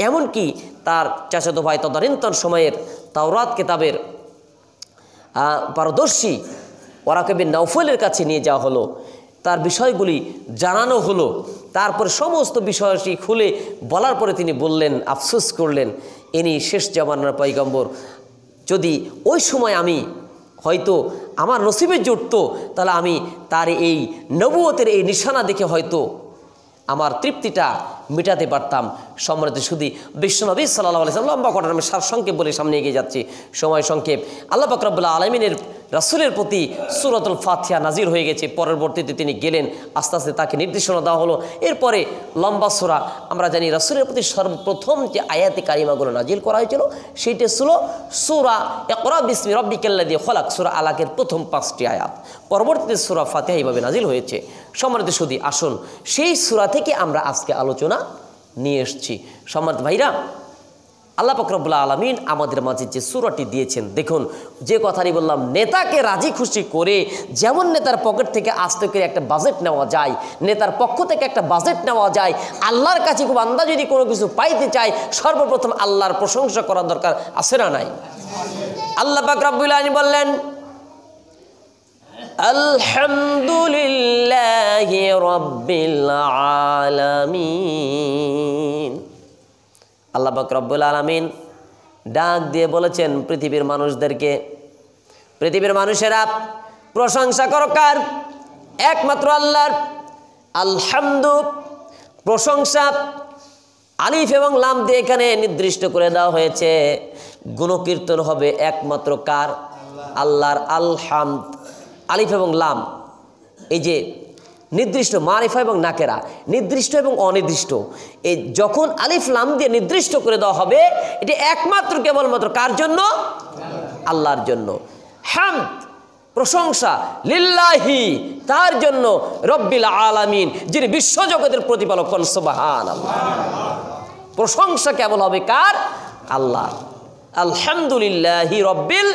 এমনকি তার চাচাতো ভাই তদানীন্তন সময়ের তাওরাত কিতাবের পারদর্শী ওয়ারাকা বিন নাওফলের কাছে নিয়ে যাওয়া হলো, তার বিষয়গুলি জানানো হলো। তারপর সমস্ত বিষয়টি খুলে বলার পরে তিনি বললেন, আফসোস করলেন, ইনি শেষ জামানার পয়গম্বর, যদি ওই সময় আমি হয়তো আমার নসিবে জুটতো, তাহলে আমি তার এই নবুয়তের এই নিশানা দেখে হয়তো আমার তৃপ্তিটা মেটাতে পারতাম। সম্মানিত শুধু বিশ্বনবী সাল্লাল্লাহু আলাইহি ওয়াসাল্লাম, লম্বা ঘটনা আমি সারসংক্ষেপ বলে সামনে এগিয়ে যাচ্ছি, সময় সংক্ষেপ। আল্লাহ পাক রব্বুল আলামিনের রাসূলের প্রতি সূরাতুল ফাতিহা নাজির হয়ে গেছে। পরবর্তীতে তিনি গেলেন, আস্তে আস্তে তাকে নির্দেশনা দেওয়া হলো। এরপরে লম্বা সূরা, আমরা জানি রাসূলের প্রতি সর্বপ্রথম যে আয়াতে কারিমাগুলো নাজিল করা হয়েছিল সেটা ছিল সূরা ইকরা বিসমি রাব্বিকাল্লাযী খলাক, সূরা আলাকের প্রথম 5টি আয়াত। পরবর্তীতে সূরা ফাতিহা এইভাবে নাজিল হয়েছে। সম্মানিত শুধু আসুন সেই সূরা থেকে আমরা আজকে আলোচনা নিয়ে এসেছি। সম্মানিত ভাইরা, আল্লাহ পাক রব্বুল আলামিন আমাদের মাঝে যে সূরাটি দিয়েছেন, দেখুন যে কথাটি বললাম, নেতাকে রাজি খুশি করে, যেমন নেতার পকেট থেকে আস্তে করে একটা বাজেট নেওয়া যায়, নেতার পক্ষ থেকে একটা বাজেট নেওয়া যায়, আল্লাহর কাছে খুব বান্দা যদি কোনো কিছু পাইতে চায়, সর্বপ্রথম আল্লাহর প্রশংসা করার দরকার আছে না নাই? আল্লাহ পাক রব্বুল আলামিন বললেন, আলহামদুলিল্লাহি রাব্বিল আলামিন। আল্লাহ পাক রব্বুল আলামিন ডাক দিয়ে বলেছেন পৃথিবীর মানুষদেরকে, পৃথিবীর মানুষেরা প্রশংসা করো কার? একমাত্র আল্লাহর। আলহামদু, প্রশংসা, আলিফ এবং লাম দিয়ে এখানে নির্দিষ্ট করে দেওয়া হয়েছে। গুণকীর্তন হবে একমাত্র কার? আল্লাহর। আলহামদ, আলিফ এবং লাম, এই যে নির্দিষ্ট মারিফা এবং নাকেরা, নির্দিষ্ট এবং অনির্দিষ্ট, এই যখন আলিফ লাম দিয়ে নির্দিষ্ট করে দেওয়া হবে, এটি একমাত্র কেবলমাত্র কার জন্য? আল্লাহর জন্য। হামদ, প্রশংসা, লিল্লাহি, তার জন্য, রব্বিল আলামিন, যিনি বিশ্বজগতের প্রতিপালক। সুবহানাল্লাহ। প্রশংসা কেবল হবে কার? আল্লাহ। আলহামদুলিল্লাহি রব্বিল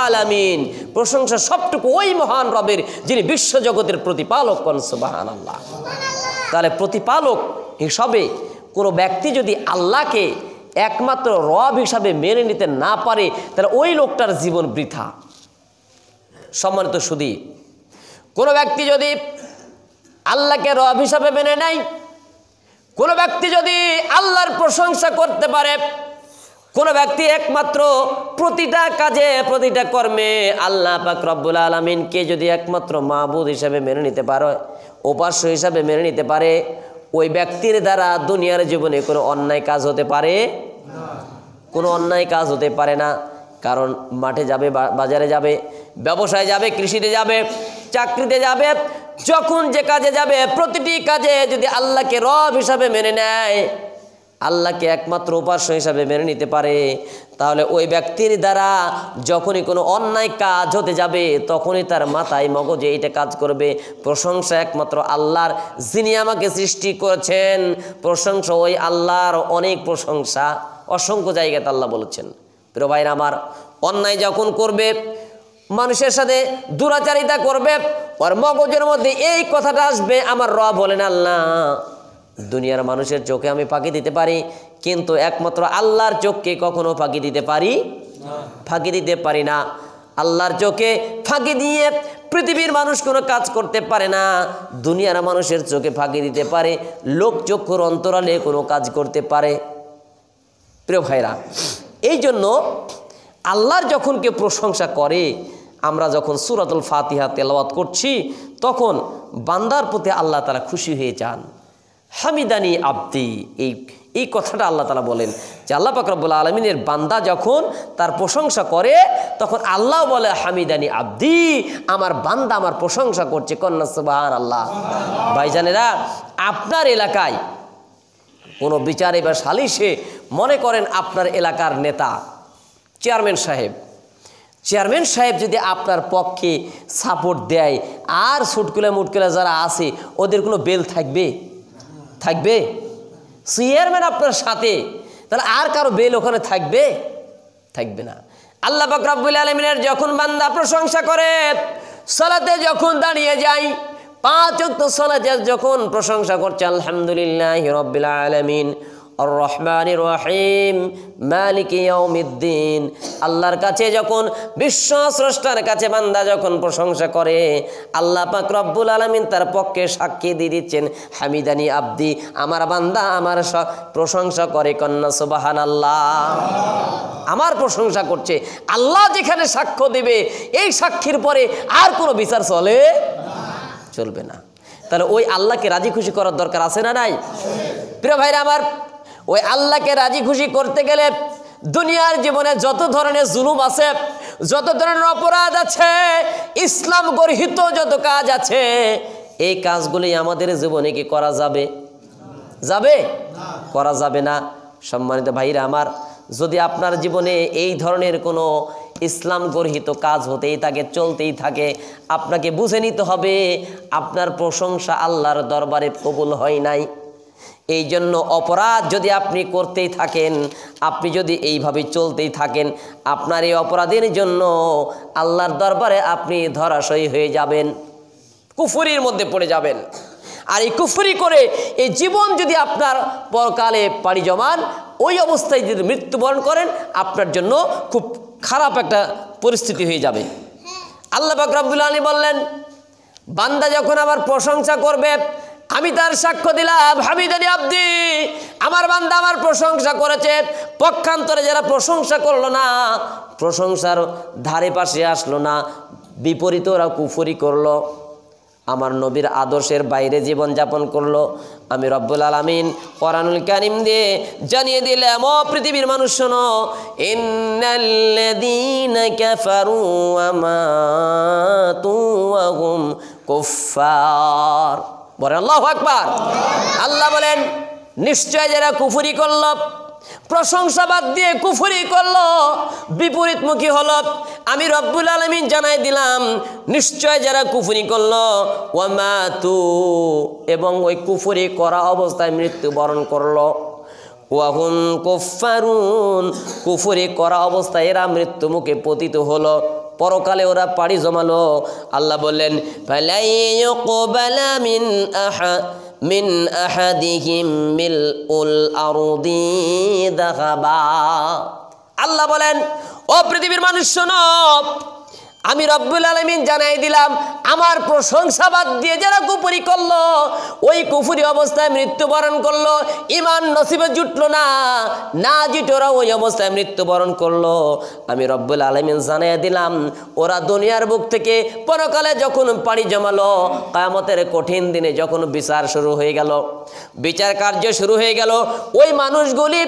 আলামিন, প্রশংসা সবটুকু ওই মহান রবের, যিনি বিশ্বজগতের প্রতিপালক। সুবহানাল্লাহ। তাহলে প্রতিপালক হিসাবে কোনো ব্যক্তি যদি আল্লাহকে একমাত্র রব হিসাবে মেনে নিতে না পারে, তাহলে ওই লোকটার জীবন বৃথা। সম্মানিত সুধী, কোনো ব্যক্তি যদি আল্লাহকে রব হিসাবে মেনে নেয়, কোনো ব্যক্তি যদি আল্লাহর প্রশংসা করতে পারে, কোনো ব্যক্তি একমাত্র প্রতিটা কাজে, প্রতিটা কর্মে আল্লাহ পাক রব্বুল আলামিনকে যদি একমাত্র মাবুদ হিসাবে মেনে নিতে পারে, উপাস্য হিসাবে মেনে নিতে পারে, ওই ব্যক্তির দ্বারা দুনিয়ার জীবনে কোনো অন্যায় কাজ হতে পারে না, কোনো অন্যায় কাজ হতে পারে না। কারণ মাঠে যাবে, বাজারে যাবে, ব্যবসায় যাবে, কৃষিতে যাবে, চাকরিতে যাবে, যখন যে কাজে যাবে, প্রতিটি কাজে যদি আল্লাহকে রব হিসাবে মেনে নেয়, আল্লাহকে একমাত্র উপাস্য হিসাবে মেনে নিতে পারে, তাহলে ওই ব্যক্তির দ্বারা যখনই কোনো অন্যায় কাজ হতে যাবে তখনই তার মাথায় মগজে এটা কাজ করবে, প্রশংসা একমাত্র আল্লাহর, যিনি আমাকে সৃষ্টি করেছেন। প্রশংসা ওই আল্লাহর, অনেক প্রশংসা, অসংখ্য জায়গাতে আল্লাহ বলেছেন। প্রিয় ভাইরা আমার, অন্যায় যখন করবে, মানুষের সাথে দুরাচারিতা করবে, ওর মগজের মধ্যে এই কথাটা আসবে, আমার রব বলেন আল্লাহ, দুনিয়ার মানুষের চোখে আমি ফাঁকি দিতে পারি, কিন্তু একমাত্র আল্লাহর চোখকে কখনো ফাঁকি দিতে পারি ফাঁকি দিতে পারি না। আল্লাহর চোখে ফাঁকি দিয়ে পৃথিবীর মানুষ কোনো কাজ করতে পারে না, দুনিয়ার মানুষের চোখে ফাঁকি দিতে পারে, লোক চক্ষুর অন্তরালে কোনো কাজ করতে পারে। প্রিয় ভাইরা, এই জন্য আল্লাহর যখন কেউ প্রশংসা করে, আমরা যখন সূরাতুল ফাতিহা তেলাওয়াত করছি, তখন বান্দার প্রতি আল্লাহ তাআলা খুশি হয়ে যান। হামিদানি আব্দি, এই কথাটা আল্লাহ তাআলা বলেন যে আল্লাহ পাক রব্বুল আলামিনের বান্দা যখন তার প্রশংসা করে, তখন আল্লাহ বলে হামিদানি আব্দি, আমার বান্দা আমার প্রশংসা করছে। কন্যা সুবহানাল্লাহ। ভাইজানেরা, আপনার এলাকায় কোনো বিচারে বা সালিশে, মনে করেন আপনার এলাকার নেতা চেয়ারম্যান সাহেব যদি আপনার পক্ষে সাপোর্ট দেয়, আর সুটকুলে মুটকুলে যারা আছে ওদের কোনো বেল থাকবে? চেয়ারম্যান আপনার সাথে, তাহলে আর কারো বেল ওখানে থাকবে না। আল্লাহ পাক রব্বুল আলামিনের যখন বান্দা প্রশংসা করে, সালাতে যখন দাঁড়িয়ে যায়, 5 ওয়াক্ত সালাতে যখন প্রশংসা করছে, আলহামদুলিল্লাহি রাব্বিল আলামিন আর রহমানির রহিম মালিকি ইয়াউমিদ্দিন, আল্লাহর কাছে যখন, বিশ্ব স্রষ্টার কাছে বান্দা যখন প্রশংসা করে, আল্লাহ পাক রব্বুল আলামিন তার পক্ষে সাক্ষী দিয়ে দিচ্ছেন, হামিদানি আব্দি, আমার বান্দা আমার প্রশংসা করে। কন্যা সুবহানাল্লাহ। আমার প্রশংসা করছে। আল্লাহ যেখানে সাক্ষ্য দিবে, এই সাক্ষীর পরে আর কোনো বিচার চলবে না। তাহলে ওই আল্লাহকে রাজি খুশি করার দরকার আছে না নাই? প্রিয় ভাইরা আমার, ওই আল্লাহকে রাজি খুশি করতে গেলে দুনিয়ার জীবনে যত ধরনের জুলুম আছে, যত ধরনের অপরাধ আছে, ইসলাম গর্হিত যত কাজ আছে, এই কাজগুলি আমাদের জীবনে কি করা যাবে? করা যাবে না। সম্মানিত ভাইরা আমার, যদি আপনার জীবনে এই ধরনের কোনো ইসলাম গর্হিত কাজ হতেই থাকে, চলতেই থাকে, আপনাকে বুঝে নিতে হবে আপনার প্রশংসা আল্লাহর দরবারে কবুল হয় নাই। এই জন্য অপরাধ যদি আপনি করতেই থাকেন, আপনি যদি এইভাবে চলতেই থাকেন, আপনার এই অপরাধের জন্য আল্লাহর দরবারে আপনি ধরাশয়ী হয়ে যাবেন, কুফরির মধ্যে পড়ে যাবেন। আর এই কুফরি করে এই জীবন যদি আপনার পরকালে পাড়ি জমান, ওই অবস্থায় যদি মৃত্যুবরণ করেন, আপনার জন্য খুব খারাপ একটা পরিস্থিতি হয়ে যাবে। আল্লাহ পাক রব্বুল আলামিন বললেন, বান্দা যখন আমার প্রশংসা করবে, আমি তার সাক্ষ্য দিলাম, হামিদানি আব্দি, আমার বান্দা আমার প্রশংসা করেছে। পক্ষান্তরে যারা প্রশংসা করলো না, প্রশংসার ধারে পাশে আসলো না, বিপরীত ওরা কুফরি করলো, আমার নবীর আদর্শের বাইরে জীবন যাপন করলো, আমি রব্বুল আলামিন কোরআনুল কারীম দিয়ে জানিয়ে দিলাম, ও পৃথিবীর মানুষ শোনো, ইন্নাল্লাযীনা কাফারু ওয়া মাতু ওয়া হুম কুফফার। বলেন আল্লাহু আকবার। আল্লাহ বলেন, নিশ্চয় যারা কুফরি করলো, প্রশংসা বাদ দিয়ে কুফরি করলো, বিপরীতমুখী হলো, আমি রব্বুল আলামিন জানাই দিলাম, নিশ্চয় যারা কুফরি করলো, ওয়া মাতু, এবং ওই কুফরি করা অবস্থায় মৃত্যুবরণ করলো, ওয়া হুম কুফফারুন, কুফরি করা অবস্থায় এরা মৃত্যু মুখে পতিত হলো, পরকালে ওরা পাড়ি জমালো। আল্লাহ বললেন, ফালাই ইউকবালা মিন আহাদিহিম মিলউল আরদি যাহাবা। আল্লাহ বলেন, ও পৃথিবীর মানুষ শোনো, আমি রব্বুল আলামিন জানাই দিলাম, আমার প্রশংসা বাদ দিয়ে যারা কুফরি করলো, ওই কুফরি অবস্থায় মৃত্যুবরণ করলো, ঈমান নসিবে জুটলো না, না জুটে ওরা ওই অবস্থায় মৃত্যুবরণ করলো, আমি রব্বুল আলামিন জানাই দিলাম, ওরা দুনিয়ার বুক থেকে পরকালে যখন পাড়ি জমালো, কিয়ামতের কঠিন দিনে যখন বিচার শুরু হয়ে গেল, বিচার কার্য শুরু হয়ে গেল, ওই মানুষগুলি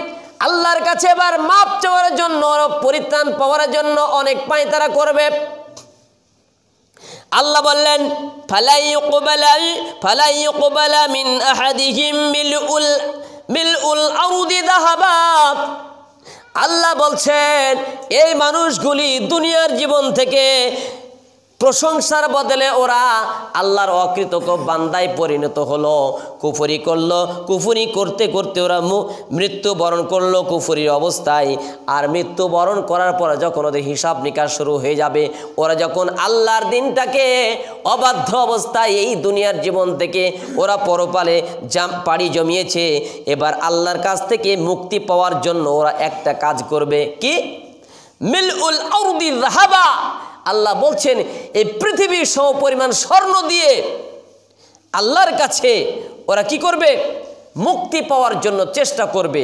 আল্লাহর কাছে এবার মাপ চাওয়ার জন্য, পরিত্রাণ পাওয়ার জন্য অনেক পায়তারা করবে। আল্লাহ বললেন, ফালাই ইউকবালা মিন আহাদিহিম মিলউল আরদি যাহাবা। আল্লাহ বলছেন এই মানুষগুলি দুনিয়ার জীবন থেকে প্রশংসার বদলে ওরা আল্লাহর অকৃতজ্ঞ বান্দায় পরিণত হলো, কুফরি করলো। কুফরি করতে করতে ওরা মৃত্যুবরণ করলো কুফরির অবস্থায়। আর মৃত্যুবরণ করার পর যখন ওদের হিসাব নিকাশ শুরু হয়ে যাবে, ওরা যখন আল্লাহর দিনটাকে অবাধ্য অবস্থায় এই দুনিয়ার জীবন থেকে ওরা পরপালে পাড়ি জমিয়েছে, এবার আল্লাহর কাছ থেকে মুক্তি পাওয়ার জন্য ওরা একটা কাজ করবে। কি? মিলউল আরদি যাহাবা। আল্লাহ বলছেন এই পৃথিবীর সমপরিমাণ স্বর্ণ দিয়ে আল্লাহর কাছে ওরা কি করবে? মুক্তি পাওয়ার জন্য চেষ্টা করবে।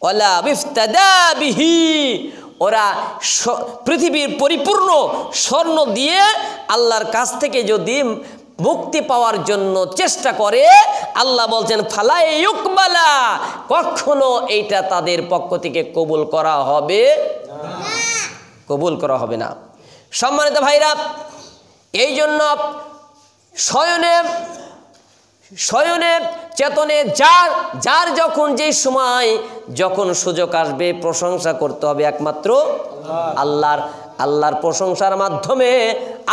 ওয়ালা বিফতাদা বিহি। ওরা পৃথিবীর পরিপূর্ণ স্বর্ণ দিয়ে আল্লাহর কাছ থেকে যদি মুক্তি পাওয়ার জন্য চেষ্টা করে, আল্লাহ বলছেন ফালা ইউকবালা, কখনো এইটা তাদের পক্ষ থেকে কবুল করা হবে না, কবুল করা হবে না। সম্মানিত ভাইরা, এই জন্য শয়নে চেতনে যার যখন যে সময় যখন সুযোগ আসবে প্রশংসা করতে হবে একমাত্র আল্লাহর প্রশংসার মাধ্যমে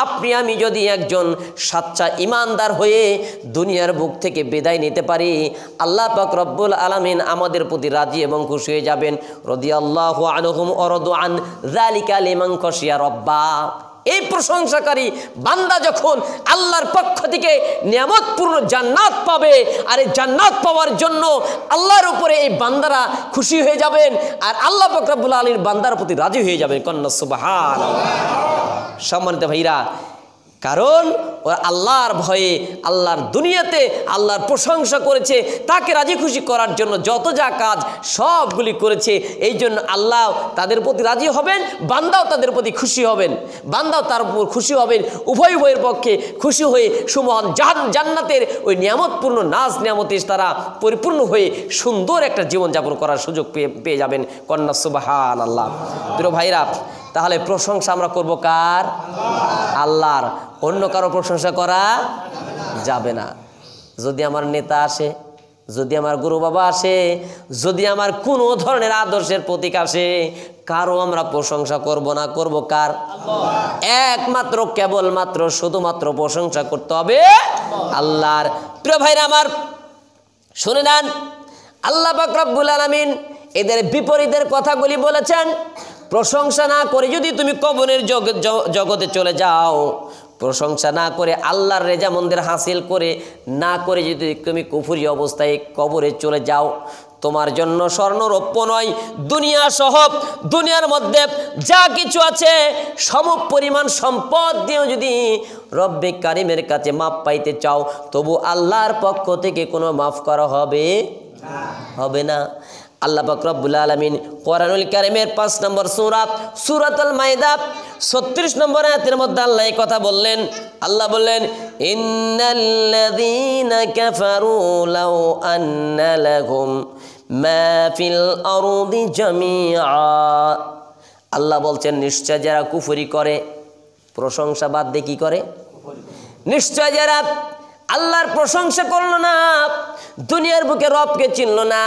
আপনি আমি যদি একজন সাচ্চা ইমানদার হয়ে দুনিয়ার বুক থেকে বিদায় নিতে পারি, আল্লাহ পাক রব্বুল আলামিন আমাদের প্রতি রাজি এবং খুশি হয়ে যাবেন। রাদিয়াল্লাহু আনহুম ওয়া রাদু আন যালিকা লিমান খাশিয়া রাব্বা। এই প্রশংসাকারী বান্দা যখন আল্লাহর পক্ষ থেকে নিয়ামতপূর্ণ জান্নাত পাবে, আর এই জান্নাত পাওয়ার জন্য আল্লাহর উপরে এই বান্দারা খুশি হয়ে যাবেন, আর আল্লাহ পাক রব্বুল আলামিন বান্দার প্রতি রাজি হয়ে যাবেন। কন্যা সুবহানাল্লাহ। সম্মানিত ভাইরা, কারণ ওরা আল্লাহর ভয়ে আল্লাহর দুনিয়াতে আল্লাহর প্রশংসা করেছে, তাকে রাজি খুশি করার জন্য যত যা কাজ সবগুলি করেছে। এই জন্য আল্লাহ তাদের প্রতি রাজি হবেন, বান্দাও তাদের প্রতি খুশি হবেন, বান্দাও তার উপর খুশি হবেন। উভয় উভয়ের পক্ষে খুশি হয়ে সুমহান জান্নাতের ওই নিয়ামতপূর্ণ নাজ নিয়ামতে তারা পরিপূর্ণ হয়ে সুন্দর একটা জীবনযাপন করার সুযোগ পেয়ে যাবেন। কন্যা সুবহানাল্লাহ। প্রিয় ভাইরা, তাহলে প্রশংসা আমরা করব কার? আল্লাহর। অন্য কারো প্রশংসা করা যাবে না। যদি আমার নেতা আসে, যদি আমার গুরু বাবা আসে, যদি আমার কোনো ধরনের আদর্শের প্রতীক আসে, কারো আমরা প্রশংসা করব না। করব কার? একমাত্র কেবলমাত্র শুধুমাত্র প্রশংসা করতে হবে আল্লাহর। প্রিয় ভাইরা আমার, শুনে নেন, আল্লাহ পাক রব্বুল আলামিন এদের বিপরীতের কথাগুলি বলেছেন। প্রশংসা না করে যদি তুমি কবরের জগতে চলে যাও, প্রশংসা না করে আল্লাহর রেজামন্দের হাসিল করে না করে যদি তুমি কুফরি অবস্থায় কবরে চলে যাও, তোমার জন্য স্বর্ণ রৌপ্য নয়, দুনিয়া সহ দুনিয়ার মধ্যে যা কিছু আছে সম পরিমাণ সম্পদ দিয়েও যদি রব্বে কারিমের কাছে মাপ পাইতে চাও, তবু আল্লাহর পক্ষ থেকে কোনো মাফ করা হবে না। আল্লাহ পাক রব্বুল আলামিন কোরআনুল কারীমের 5 নম্বর সূরাতুল মাইদা 36 নম্বর আয়াতের মধ্যে আল্লাহ এই কথা বললেন। আল্লাহ বললেন, ইন্নাল্লাযীনা কাফারু লাউ আন্না লাহুম মা ফিল আরদি জামিআ। আল্লাহ বলছেন, নিশ্চয় যারা কুফরি করে, প্রশংসা বাদ দিয়ে কি করে? নিশ্চয় যারা আল্লাহর প্রশংসা করলো না, দুনিয়ার বুকে রবকে চিনল না,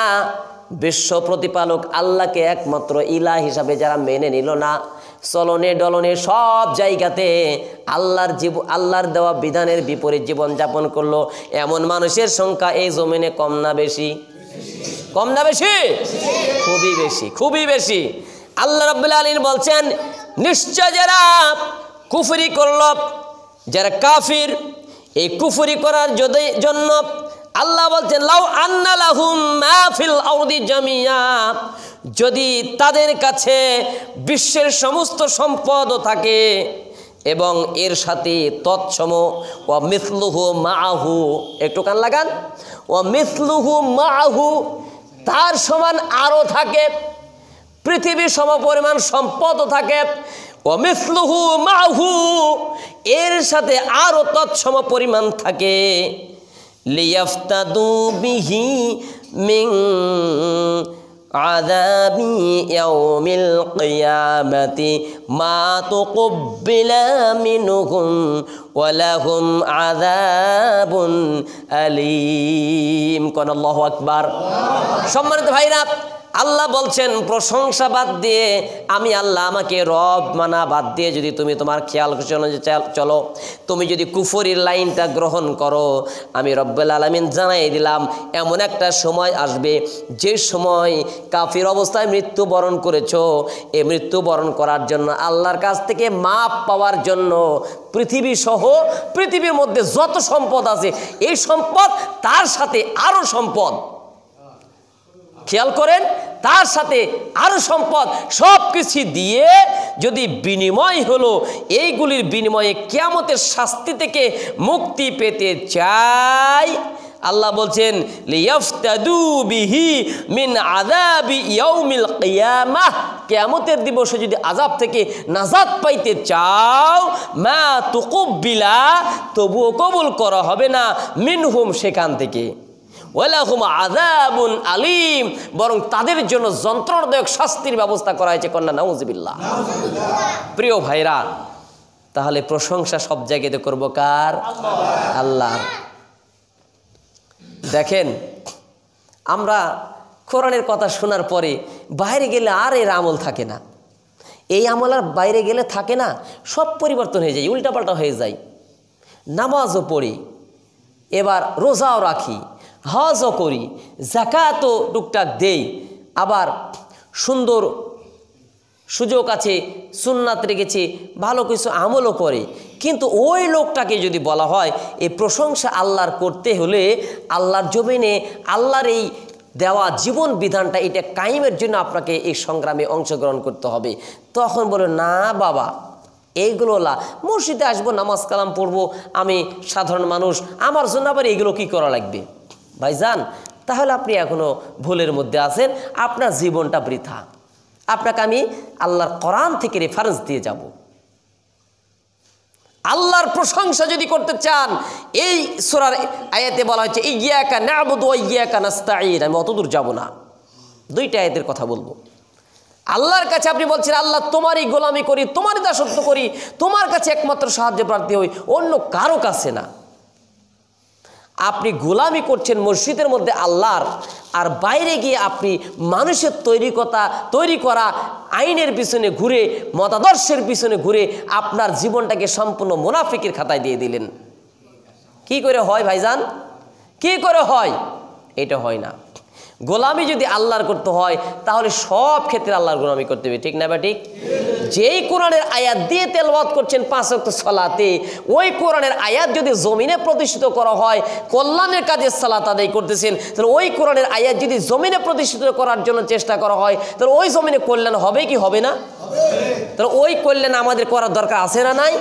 বিশ্ব প্রতিপালক আল্লাহকে একমাত্র ইলাহ হিসাবে যারা মেনে নিল না, চলনে ডলনে সব জায়গাতে আল্লাহর দেওয়া বিধানের বিপরীত জীবন যাপন করলো, এমন মানুষের সংখ্যা এই জমিনে কম না বেশি? কম না বেশি? খুবই বেশি, খুবই বেশি। আল্লাহ রাব্বুল আলামিন বলছেন, নিশ্চয় যারা কুফরি করল, যারা কাফির, এই কুফরি করার জন্য আল্লাহ বলছেন, লাউ আন্না লাহুম মা ফিল আরদি জামিয়া, যদি তাদের কাছে বিশ্বের সমস্ত সম্পদও থাকে এবং এর সাথে তৎসম ওয়া মিসলুহু মাআহু, একটু কান লাগান, ওয়া মিসলুহু মাআহু, তার সমান আরও থাকে, পৃথিবীর সমপরিমাণ সম্পদও থাকে, ওয়া মিসলুহু মাআহু, এর সাথে আরও তৎসম পরিমাণ থাকে, লিয়াফতাদু বিহি মিন আযাবি ইয়াউমিল কিয়ামাতি মা তুকব্বিলা মিনহুম ওয়া লাহুম আযাবুন আলীম। কোন আল্লাহু আকবার। সম্মানিত ভাইরা, আল্লাহ বলছেন প্রশংসা বাদ দিয়ে আমি আল্লাহ আমাকে রব মানা বাদ দিয়ে যদি তুমি তোমার খেয়াল চলো, তুমি যদি কুফরির লাইনটা গ্রহণ করো, আমি রব্বুল আলামিন জানাই দিলাম এমন একটা সময় আসবে যে সময় কাফির অবস্থায় মৃত্যুবরণ করেছো, এই মৃত্যুবরণ করার জন্য আল্লাহর কাছ থেকে মাপ পাওয়ার জন্য পৃথিবী সহ পৃথিবীর মধ্যে যত সম্পদ আছে এই সম্পদ তার সাথে আরো সম্পদ, খেয়াল করেন, তার সাথে আরো সম্পদ সব কিছু দিয়ে যদি বিনিময় হলো, এইগুলির বিনিময়ে কিয়ামতের শাস্তি থেকে মুক্তি পেতে চাই, আল্লাহ বলছেন লিয়াফতাদু বিহি মিন আযাবি ইয়াউমিল কিয়ামাহ, কিয়ামতের দিবসে যদি আযাব থেকে নাজাত পাইতে চাও, মা তুকব্বিলা, তবুও কবুল করা হবে না, মিনহুম, সেখান থেকে, ওয়ালাহুম আযাবুন আলীম, বরং তাদের জন্য যন্ত্রণাদায়ক শাস্তির ব্যবস্থা করা হয়েছে। কন্যা নাউযুবিল্লাহ। প্রিয় ভাইরা, তাহলে প্রশংসা সব জায়গাতে করব কার? আল্লাহর। দেখেন, আমরা কোরআনের কথা শোনার পরে বাইরে গেলে আর এর আমল থাকে না, এই আমল আর বাইরে গেলে থাকে না, সব পরিবর্তন হয়ে যায়, উল্টাপাল্টা হয়ে যায়। নামাজও পড়ি, এবার রোজাও রাখি, হজও করি, যাকাতও টুকটাক দেই, আবার সুন্দর সুযোগ আছে সুন্নাত রেখেছে, ভালো কিছু আমলও করে, কিন্তু ওই লোকটাকে যদি বলা হয় এই প্রশংসা আল্লাহর করতে হলে আল্লাহর জমিনে আল্লাহর এই দেওয়া জীবন বিধানটা এটা কায়েমের জন্য আপনাকে এই সংগ্রামে অংশগ্রহণ করতে হবে, তখন বলে না বাবা এইগুলো মসজিদে আসবো, নামাজ কালাম পড়বো, আমি সাধারণ মানুষ, আমার জন্য আবার এইগুলো কি করা লাগবে? ভাইজান, তাহলে আপনি এখনো ভুলের মধ্যে আছেন, আপনার জীবনটা বৃথা। আপনাকে আমি আল্লাহর কোরআন থেকে রেফারেন্স দিয়ে যাব। আল্লাহর প্রশংসা যদি করতে চান, এই সূরার আয়াতে বলা হয়েছে ইয়্যাকা না'বুদু ওয়া ইয়্যাকা নাস্তাঈন। আমি অতদূর যাব না, দুইটা আয়াতের কথা বলবো। আল্লাহর কাছে আপনি বলছেন আল্লাহ তোমারই গোলামি করি, তোমারই দাসত্ব করি, তোমার কাছে একমাত্র সাহায্য প্রার্থী হই, অন্য কারো কাছে না। আপনি গোলামি করছেন মসজিদের মধ্যে আল্লাহর, আর বাইরে গিয়ে আপনি মানুষের তৈরি করা আইনের পিছনে ঘুরে, মতাদর্শের পিছনে ঘুরে আপনার জীবনটাকে সম্পূর্ণ মুনাফিকের খাতায় দিয়ে দিলেন। কি করে হয় ভাইজান? কি করে হয়? এটা হয় না। গোলামি যদি আল্লাহর করতে হয় তাহলে সব ক্ষেত্রে আল্লাহর গোলামি করতে হবে, ঠিক না বা ঠিক? যেই কোরআনের আয়াত দিয়ে তেলাওয়াত করছেন 5 ওয়াক্ত সালাতে, ওই কোরআনের আয়াত যদি জমিনে প্রতিষ্ঠিত করা হয়, কল্যাণের কাজে সালাত আদায় করতেছেন, তাহলে ওই কোরআনের আয়াত যদি জমিনে প্রতিষ্ঠিত করার জন্য চেষ্টা করা হয়, তাহলে ওই জমিনে কল্যাণ হবে কি হবে না? তাহলে ওই কল্যাণ আমাদের করার দরকার আছে না নাই?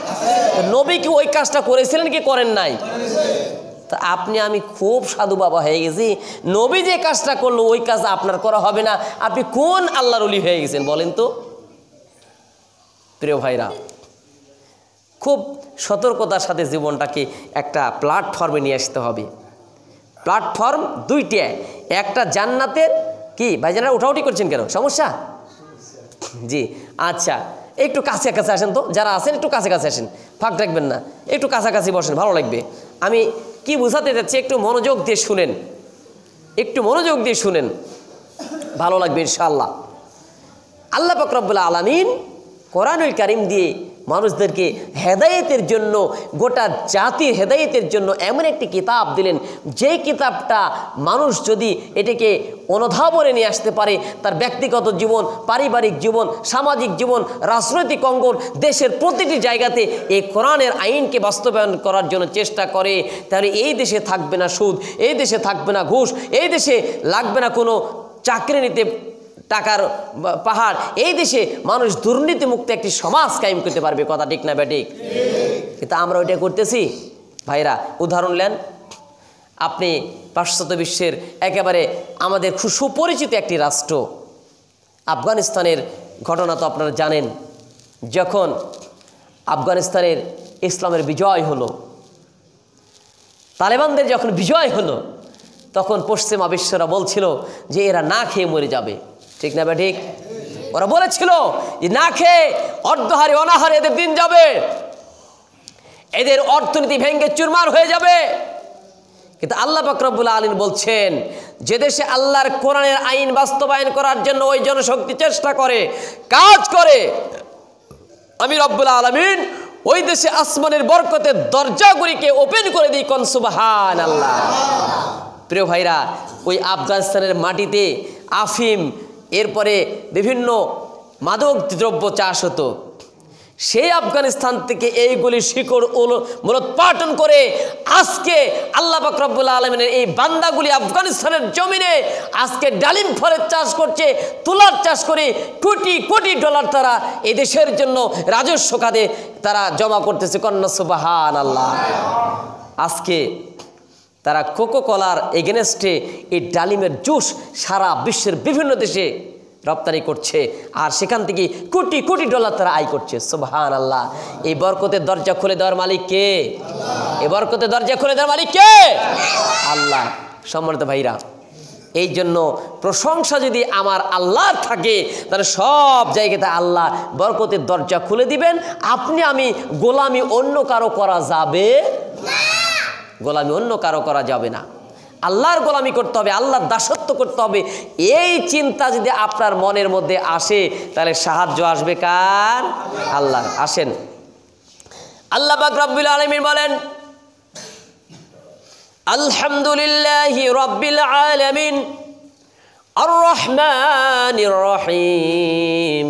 নবী কি ওই কাজটা করেছিলেন কি করেন নাই? তা আপনি আমি খুব সাধু বাবা হয়ে গেছি, নবী যে কাজটা করলো ওই কাজ আপনার করা হবে না, আপনি কোন আল্লাহর ওলি হয়ে গেছেন বলেন তো? প্রিয় ভাইরা, খুব সতর্কতার সাথে জীবনটাকে একটা প্ল্যাটফর্মে নিয়ে আসতে হবে। প্ল্যাটফর্ম দুইটা, একটা জান্নাতের, কি ভাইজানরা উঠাউঠি করছেন কেন, সমস্যা? জি আচ্ছা, একটু কাছে কাছে আসেন তো, যারা আছেন একটু কাছে কাছে আসেন, ফাঁক রাখবেন না, একটু কাছাকাছি বসেন, ভালো লাগবে। আমি কি বোঝাতে যাচ্ছি একটু মনোযোগ দিয়ে শুনেন, একটু মনোযোগ দিয়ে শুনেন, ভালো লাগবে ইনশাআল্লাহ। আল্লাহ পাক রব্বুল আলামিন কোরআনুল কারীম দিয়ে মানুষদেরকে হেদায়েতের জন্য, গোটা জাতির হেদায়েতের জন্য এমন একটি কিতাব দিলেন, যেই কিতাবটা মানুষ যদি এটাকে অনুধাবনে নিয়ে আসতে পারে, তার ব্যক্তিগত জীবন, পারিবারিক জীবন, সামাজিক জীবন, রাজনৈতিক অঙ্গন, দেশের প্রতিটি জায়গাতে এই কোরআনের আইনকে বাস্তবায়ন করার জন্য চেষ্টা করে, তাহলে এই দেশে থাকবে না সুদ, এই দেশে থাকবে না ঘুষ, এই দেশে লাগবে না কোনো চাকরি নিতে টাকার পাহাড়, এই দেশে মানুষ দুর্নীতিমুক্ত একটি সমাজ কায়েম করতে পারবে। কথা ঠিক না ব্যাঠিক? কিন্তু আমরা ওইটা করতেছি ভাইরা। উদাহরণ নেন, আপনি পাশ্চাত্য বিশ্বের একেবারে আমাদের খুব সুপরিচিত একটি রাষ্ট্র আফগানিস্তানের ঘটনা তো আপনারা জানেন। যখন আফগানিস্তানের ইসলামের বিজয় হলো, তালেবানদের যখন বিজয় হলো, তখন পশ্চিমা বিশ্বরা বলছিল যে এরা না খেয়ে মরে যাবে। ঠিক না ঠিক? ওরা বলেছিল যে না খেয়ে অর্ধহারে অনাহারে এদের দিন যাবে, এদের অর্থনীতি ভেঙে চুরমার হয়ে যাবে। কিন্তু আল্লাহ পাক রব্বুল আলামিন বলছেন, যে দেশে আল্লাহর কোরআনের আইন বাস্তবায়ন করার জন্য ওই জনশক্তি চেষ্টা করে, কাজ করে, আমি রব্বুল আলামিন ওই দেশে আসমানের বরকতের দরজাগুলিকে ওপেন করে দিই। কোন সুবহানাল্লাহ। প্রিয় ভাইরা, ওই আফগানিস্তানের মাটিতে আফিম, এরপরে বিভিন্ন মাদক দ্রব্য চাষ হতো। সেই আফগানিস্তান থেকে এইগুলি শিকড় মূলোৎপাটন করে আজকে আল্লাহ পাক রব্বুল আলামিনের এই বান্দাগুলি আফগানিস্তানের জমিনে আজকে ডালিম ফলের চাষ করছে, তুলার চাষ করে কোটি কোটি ডলার তারা এই দেশের জন্য রাজস্ব খাতে তারা জমা করতেছে। কন্যা সুবহানাল্লাহ। আজকে তারা কোকো কোলার এগেনস্টে এই ডালিমের জুস সারা বিশ্বের বিভিন্ন দেশে রপ্তানি করছে, আর সেখান থেকে কোটি কোটি ডলার তারা আয় করছে। সুবহানাল্লাহ। এই বরকতের দরজা খুলে দেওয়ার মালিক কে? এই বরকতের দরজা খুলে দেওয়ার মালিক কে? আল্লাহ। সম্মানিত ভাইরা, এই জন্য প্রশংসা যদি আমার আল্লাহর থাকে, তাহলে সব জায়গাতে আল্লাহ বরকতের দরজা খুলে দিবেন। আপনি আমি গোলামি অন্য কারো করা যাবে না, গোলামি অন্য কারো করা যাবে না। আল্লাহর গোলামি করতে হবে, আল্লাহর দাসত্ব করতে হবে। এই চিন্তা যদি আপনার মনের মধ্যে আসে, তাহলে সাহায্য আসবে কার? আল্লাহর। আসেন, আল্লাহ পাক রব্বুল আলামিন বলেন, আলহামদুলিল্লাহি রাব্বিল আলামিন আর রহমানির রহিম।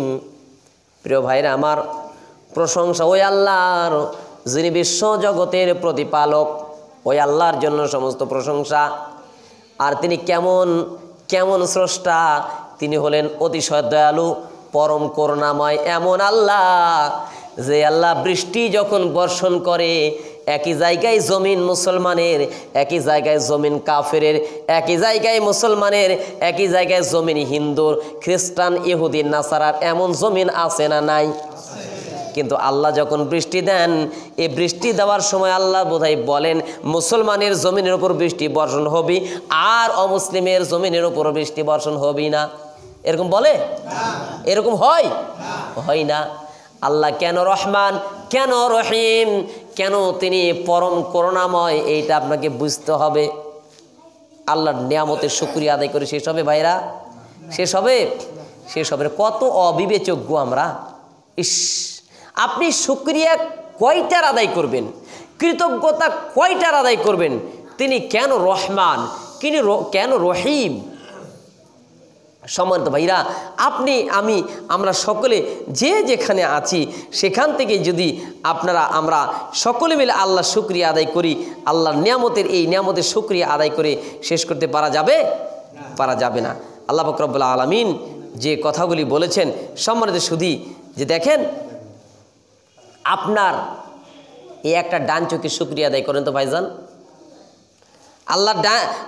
প্রিয় ভাইরা আমার, প্রশংসা ওই আল্লাহর যিনি বিশ্ব জগতের প্রতিপালক, ওই আল্লাহর জন্য সমস্ত প্রশংসা। আর তিনি কেমন কেমন স্রষ্টা, তিনি হলেন অতিশয় দয়ালু, পরম করুণাময় এমন আল্লাহ, যে আল্লাহ বৃষ্টি যখন বর্ষণ করে, একই জায়গায় জমিন মুসলমানের, একই জায়গায় জমিন কাফেরের, একই জায়গায় মুসলমানের, একই জায়গায় জমিন হিন্দুর, খ্রিস্টান, ইহুদি, নাসারার, এমন জমিন আছে না নাই? কিন্তু আল্লাহ যখন বৃষ্টি দেন, এই বৃষ্টি দেওয়ার সময় আল্লাহ বোধহয় বলেন মুসলমানের জমিনের উপর বৃষ্টি বর্ষণ হবে, আর অমুসলিমের জমিনের উপর বৃষ্টি বর্ষণ হবে না। এরকম বলে? এরকম হয়? হয় না। আল্লাহ কেন রহমান, কেন রহিম, কেন তিনি পরম করুণাময়, এইটা আপনাকে বুঝতে হবে। আল্লাহর নিয়ামতের শুকরিয়া আদায় করে শেষ হবে ভাইরা? শেষ হবে? শেষ হবে। কত অবিবেচজ্ঞ আমরা! ইস, আপনি শুকরিয়া কয়টার আদায় করবেন, কৃতজ্ঞতা কয়টার আদায় করবেন? তিনি কেন রহমান, তিনি কেন রহিম? সম্মানিত ভাইরা, আপনি আমি আমরা সকলে যে যেখানে আছি সেখান থেকে যদি আমরা সকলে মিলে আল্লাহ শুকরিয়া আদায় করি, আল্লাহর নিয়ামতের এই নিয়ামতের শুকরিয়া আদায় করে শেষ করতে পারা যাবে? পারা যাবে না। আল্লাহ পাক রব্বুল আলামিন যে কথাগুলি বলেছেন, সম্মানিত সুধী, যে দেখেন আপনার এই একটা ডান চোখের শুকরিয়া আদায় করেন তো ভাইজান।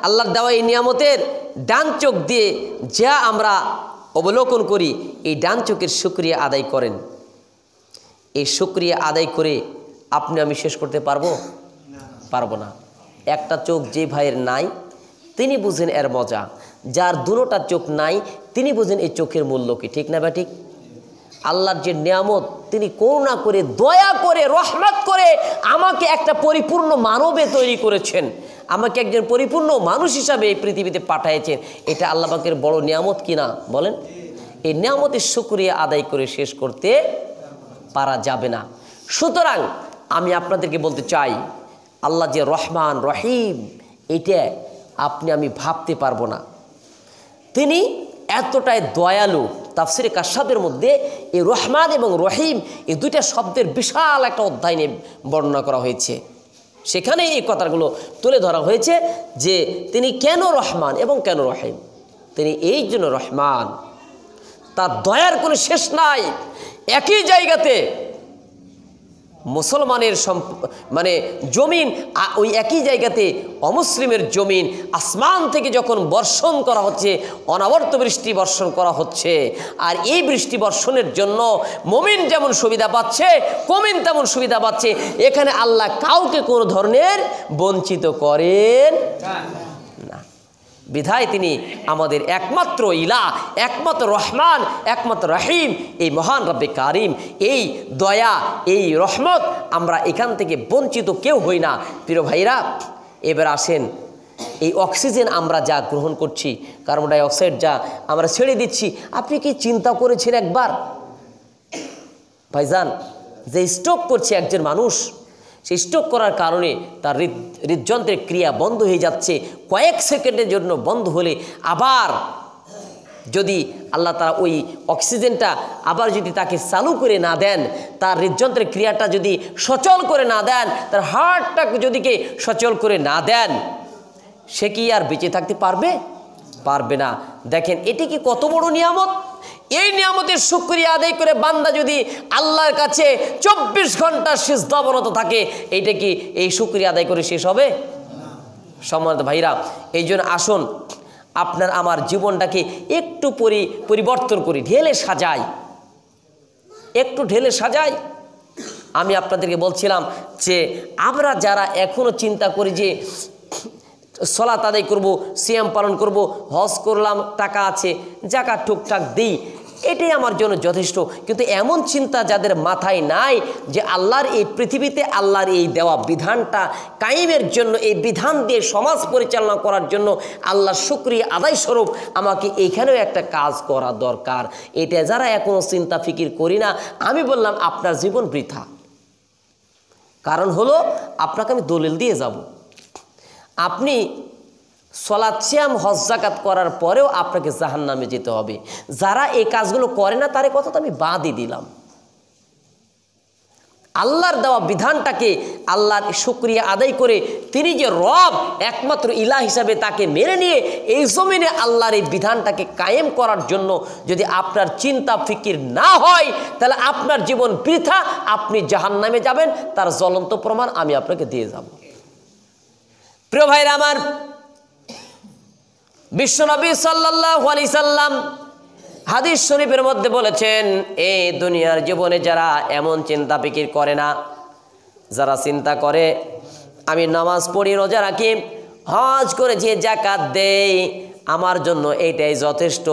আল্লাহর দেওয়া এই নিয়ামতের ডান চোখ দিয়ে যা আমরা অবলোকন করি, এই ডান চোখের শুকরিয়া আদায় করেন। এই শুকরিয়া আদায় করে আপনি আমি শেষ করতে পারবো? পারবো না। একটা চোখ যে ভাইয়ের নাই, তিনি বুঝেন এর মজা। যার দুটোটা চোখ নাই, তিনি বুঝেন এই চোখের মূল্য কি। ঠিক না বা ঠিক? আল্লাহর যে নিয়ামত, তিনি করুণা করে, দয়া করে, রহমত করে আমাকে একটা পরিপূর্ণ মানবে তৈরি করেছেন, আমাকে একজন পরিপূর্ণ মানুষ হিসাবে এই পৃথিবীতে পাঠিয়েছেন। এটা আল্লাহ পাকের বড় নিয়ামত কিনা বলেন? এই নিয়ামতের শুকরিয়া আদায় করে শেষ করতে পারা যাবে না। সুতরাং আমি আপনাদেরকে বলতে চাই, আল্লাহ যে রহমান রহিম, এটা আপনি আমি ভাবতে পারবো না। তিনি এতটাই দয়ালু। তাফসিরে কাশফের মধ্যে এই রহমান এবং রহিম, এই দুইটা শব্দের বিশাল একটা অধ্যায় নিয়ে বর্ণনা করা হয়েছে। সেখানে এই কথাগুলো তুলে ধরা হয়েছে যে তিনি কেন রহমান এবং কেন রহিম। তিনি এই জন্য রহমান, তার দয়ার কোনো শেষ নাই। একই জায়গাতে মুসলমানের জমিন, ওই একই জায়গাতে অমুসলিমের জমিন, আসমান থেকে যখন বর্ষণ করা হচ্ছে, অনাবর্ত বৃষ্টি বর্ষণ করা হচ্ছে, আর এই বৃষ্টি বর্ষণের জন্য মুমিন যেমন সুবিধা পাচ্ছে, মুমিন তেমন সুবিধা পাচ্ছে। এখানে আল্লাহ কাউকে কোনো ধরনের বঞ্চিত করেন না। বিধায় তিনি আমাদের একমাত্র ইলাহ, একমাত্র রহমান, একমাত্র রহিম, এই মহান রব্বে কারিম। এই দয়া, এই রহমত আমরা এখান থেকে বঞ্চিত কেউ হই না। প্রিয় ভাইরা, এবার আসেন, এই অক্সিজেন আমরা যা গ্রহণ করছি, কার্বন ডাই অক্সাইড যা আমরা ছেড়ে দিচ্ছি, আপনি কি চিন্তা করেছেন একবার ভাইজান, যে স্ট্রোক করছে একজন মানুষ, সেই স্ট্রোক করার কারণে তার হৃদযন্ত্রের ক্রিয়া বন্ধ হয়ে যাচ্ছে, কয়েক সেকেন্ডের জন্য বন্ধ হলে আবার যদি আল্লাহ তাআলা ওই অক্সিজেনটা আবার যদি তাকে চালু করে না দেন, তার হৃদযন্ত্রের ক্রিয়াটা যদি সচল করে না দেন, তার হার্টটাকে যদি কে সচল করে না দেন, সে কি আর বেঁচে থাকতে পারবে? পারবে না। দেখেন এটি কি কত বড় নিয়ামত। এই নিয়ামতের শুকরিয়া আদায় করে বান্দা যদি আল্লাহর কাছে 24 ঘন্টা সিজদাবনত থাকে, এইটা কি এই শুকরিয়া আদায় করে শেষ হবে? সম্মানিত ভাইরা, এই জন্য আসুন আপনার আমার জীবনটাকে একটু পরিবর্তন করি, ঢেলে সাজাই, একটু ঢেলে সাজাই। আমি আপনাদেরকে বলছিলাম যে আমরা যারা এখনও চিন্তা করি যে সালাত আদায় করব, সিয়াম পালন করব, হজ করলাম, টাকা আছে, যাকাত টুকটাক দিই, এটাই আমার জন্য যথেষ্ট। কিন্তু এমন চিন্তা যাদের মাথায় নাই যে আল্লাহর এই পৃথিবীতে আল্লাহর এই দেওয়া বিধানটা কায়েমের জন্য, এই বিধান দিয়ে সমাজ পরিচালনা করার জন্য আল্লাহর শুকরিয়া আদায় স্বরূপ আমাকে এইখানেও একটা কাজ করা দরকার, এটা যারা এখনও চিন্তা ফিকির করি না, আমি বললাম আপনার জীবন বৃথা। কারণ হলো আপনাকে আমি দলিল দিয়ে যাব, আপনি সালাত সিয়াম হজ যাকাত করার পরেও আপনাকে জাহান্নামে যেতে হবে। যারা এই কাজগুলো করে না তার কথা তো আমি বাদই দিলাম। আল্লাহর দেওয়া বিধানটাকে আল্লাহর শুকরিয়া আদায় করে তিনি যে রব, একমাত্র ইলাহ হিসাবে তাকে মেনে নিয়ে এই জমিনে আল্লাহর এই বিধানটাকে কায়েম করার জন্য যদি আপনার চিন্তা ফিকির না হয়, তাহলে আপনার জীবন বৃথা, আপনি জাহান্নামে যাবেন। তার জ্বলন্ত প্রমাণ আমি আপনাকে দিয়ে যাব। প্রিয় ভাইরা আমার, বিশ্বনবী সাল্লাল্লাহু আলাইহি সাল্লাম হাদিস শরীফের মধ্যে বলেছেন, এই দুনিয়ার জীবনে যারা এমন চিন্তা ফিকির করে না, যারা চিন্তা করে আমি নামাজ পড়ি, রোজা রাখি, হজ করে যে যাকাত দেই, আমার জন্য এইটাই যথেষ্ট।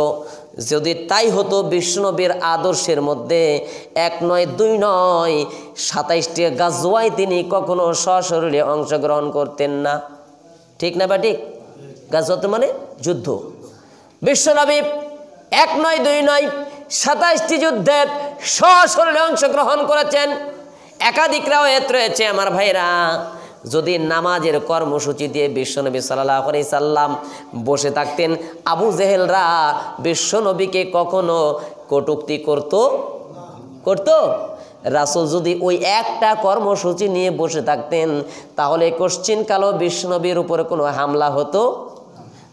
যদি তাই হতো বিশ্বনবীর আদর্শের মধ্যে 1 নয় 2 নয় 27টি গাজওয়ায় তিনি কখনো সশরীরে অংশগ্রহণ করতেন না। ঠিক না বা ঠিক? গাজওয়াত মানে যুদ্ধ। বিশ্বনবী 1 নয় 2 নয় 27টি যুদ্ধে সশরীরে অংশগ্রহণ করেছেন। একাধিক রাওয়ায়াত রয়েছে আমার ভাইরা। যদি নামাজের কর্মসূচি দিয়ে বিশ্বনবী সাল্লাল্লাহু আলাইহি সাল্লাম বসে থাকতেন, আবু জেহেলরা বিশ্বনবীকে কখনো কটূক্তি করতো? রাসূল যদি ওই একটা কর্মসূচি নিয়ে বসে থাকতেন, তাহলে কোশ্চিন কালো বিশ্বনবীর উপরে কোনো হামলা হতো?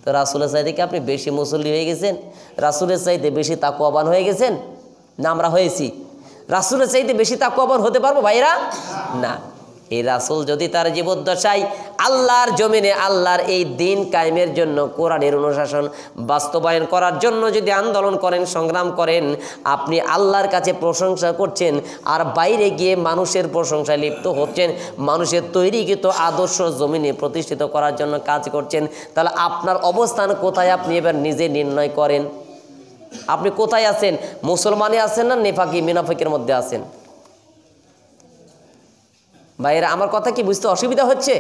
তো রাসূলের চাইতে কি আপনি বেশি মুসল্লি হয়ে গেছেন? রাসূলের চাইতে বেশি তাকওয়াবান হয়ে গেছেন? না আমরা হয়েছি? রাসূলের চাইতে বেশি তাকওয়াবান হতে পারবো ভাইরা? না। এই রাসূল যদি তার জীবদ্দশায় আল্লাহর জমিনে আল্লাহর এই দিন কায়েমের জন্য, কোরআনের অনুশাসন বাস্তবায়ন করার জন্য যদি আন্দোলন করেন, সংগ্রাম করেন, আপনি আল্লাহর কাছে প্রশংসা করছেন আর বাইরে গিয়ে মানুষের প্রশংসায় লিপ্ত হচ্ছেন, মানুষের তৈরিকৃত আদর্শ জমিনে প্রতিষ্ঠিত করার জন্য কাজ করছেন, তাহলে আপনার অবস্থান কোথায় আপনি এবার নিজে নির্ণয় করেন। আপনি কোথায় আছেন? মুসলমানে আছেন না নেফাকি মিনাফিকের মধ্যে আছেন? ভাইরা আমার কথা কি বুঝতে অসুবিধা হচ্ছে?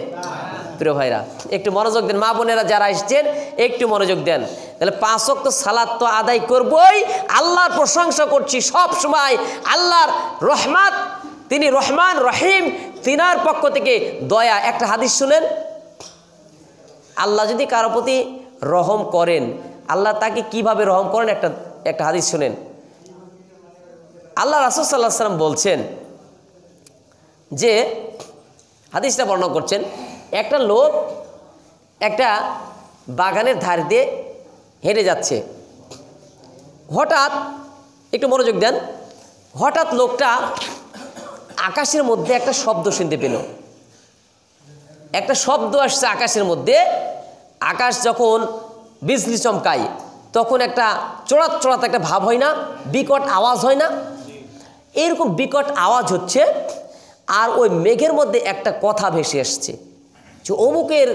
প্রিয় ভাইরা একটু মনোযোগ দেন, মা বোনেরা যারা এসছেন একটু মনোযোগ দেন। তাহলে 5 ওয়াক্ত সালাত তো আদায় করবই, আল্লাহর প্রশংসা করছি সব সময়। আল্লাহর রহমত, তিনি রহমান রহিম, তিনার পক্ষ থেকে দয়া। একটা হাদিস শুনেন, আল্লাহ যদি কারো প্রতি রহম করেন, আল্লাহ তাকে কিভাবে রহম করেন, একটা হাদিস শুনেন। আল্লাহ রাসূল সাল্লাল্লাহু আলাইহি ওয়াসাল্লাম বলছেন যে, হাদিসটা বর্ণনা করছেন, একটা লোক একটা বাগানের ধার দিয়ে হেঁটে যাচ্ছে। হঠাৎ, একটু মনোযোগ দেন, হঠাৎ লোকটা আকাশের মধ্যে একটা শব্দ শুনতে পেল। একটা শব্দ আসছে আকাশের মধ্যে। আকাশ যখন বিজলি চমকায় তখন একটা চড়াত চড়াত একটা ভাব হয় না, বিকট আওয়াজ হয় না? এইরকম বিকট আওয়াজ হচ্ছে। আর ওই মেঘের মধ্যে একটা কথা ভেসে আসছে যে অমুকের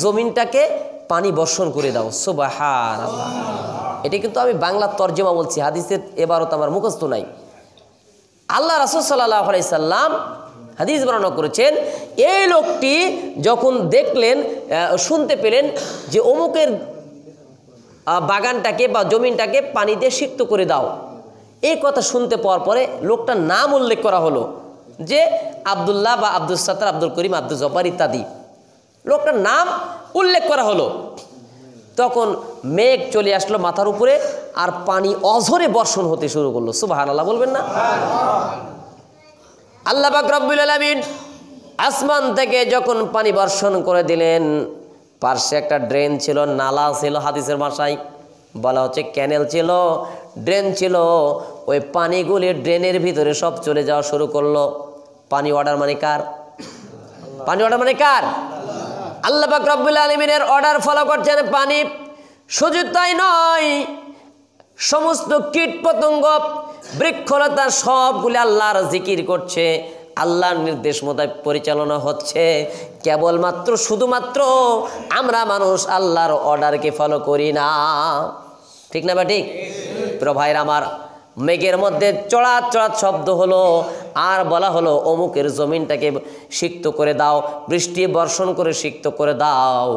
জমিনটাকে পানি বর্ষণ করে দাও। সুবহানাল্লাহ। এটা কিন্তু আমি বাংলা তর্জমা বলছি, হাদিসের এবারত আমার মুখস্থ নাই। আল্লাহ রাসূল সাল্লাল্লাহু আলাইহি সাল্লাম হাদিস বর্ণনা করেছেন, এই লোকটি যখন দেখলেন, শুনতে পেলেন যে অমুকের বাগানটাকে বা জমিনটাকে পানি দিয়ে সিক্ত করে দাও, এই কথা শুনতে পাওয়ার পরে লোকটার নাম উল্লেখ করা হলো, যে আব্দুল্লাহ বা আব্দুল সাত্তার, আব্দুল করিম, আব্দুল জব্বার ইত্যাদি লোকটার নাম উল্লেখ করা হলো। তখন মেঘ চলে আসলো মাথার উপরে, আর পানি অঝরে বর্ষণ হতে শুরু করলো। সুবহানাল্লাহ বলবেন না? আল্লাহ পাক রব্বুল আলামিন আসমান থেকে যখন পানি বর্ষণ করে দিলেন, পার্শ্বে একটা ড্রেন ছিল, নালা ছিল, হাদিসের ভাষায় বলা হচ্ছে ক্যানেল ছিল, ড্রেন ছিল, ওই পানিগুলি ড্রেনের ভিতরে সব চলে যাওয়া শুরু করলো। পানি অর্ডার মানে কার? পানি অর্ডার মানে কার? আল্লাহ পাক রব্বুল আলামিনের অর্ডার ফলো করছেন পানি। শুধু তাই নয়, সমস্ত কীট পতঙ্গ, বৃক্ষলতা সবগুলি আল্লাহর জিকির করছে, আল্লাহর নির্দেশ মতো পরিচালনা হচ্ছে। কেবলমাত্র শুধুমাত্র আমরা মানুষ আল্লাহর অর্ডারকে ফলো করি না। ঠিক না বা ঠিক? প্রিয় ভাইরা আমার, মেঘের মধ্যে চড়াত চড়াত শব্দ হলো, আর বলা হলো অমুকের জমিনটাকে সিক্ত করে দাও, বৃষ্টি বর্ষণ করে সিক্ত করে দাও।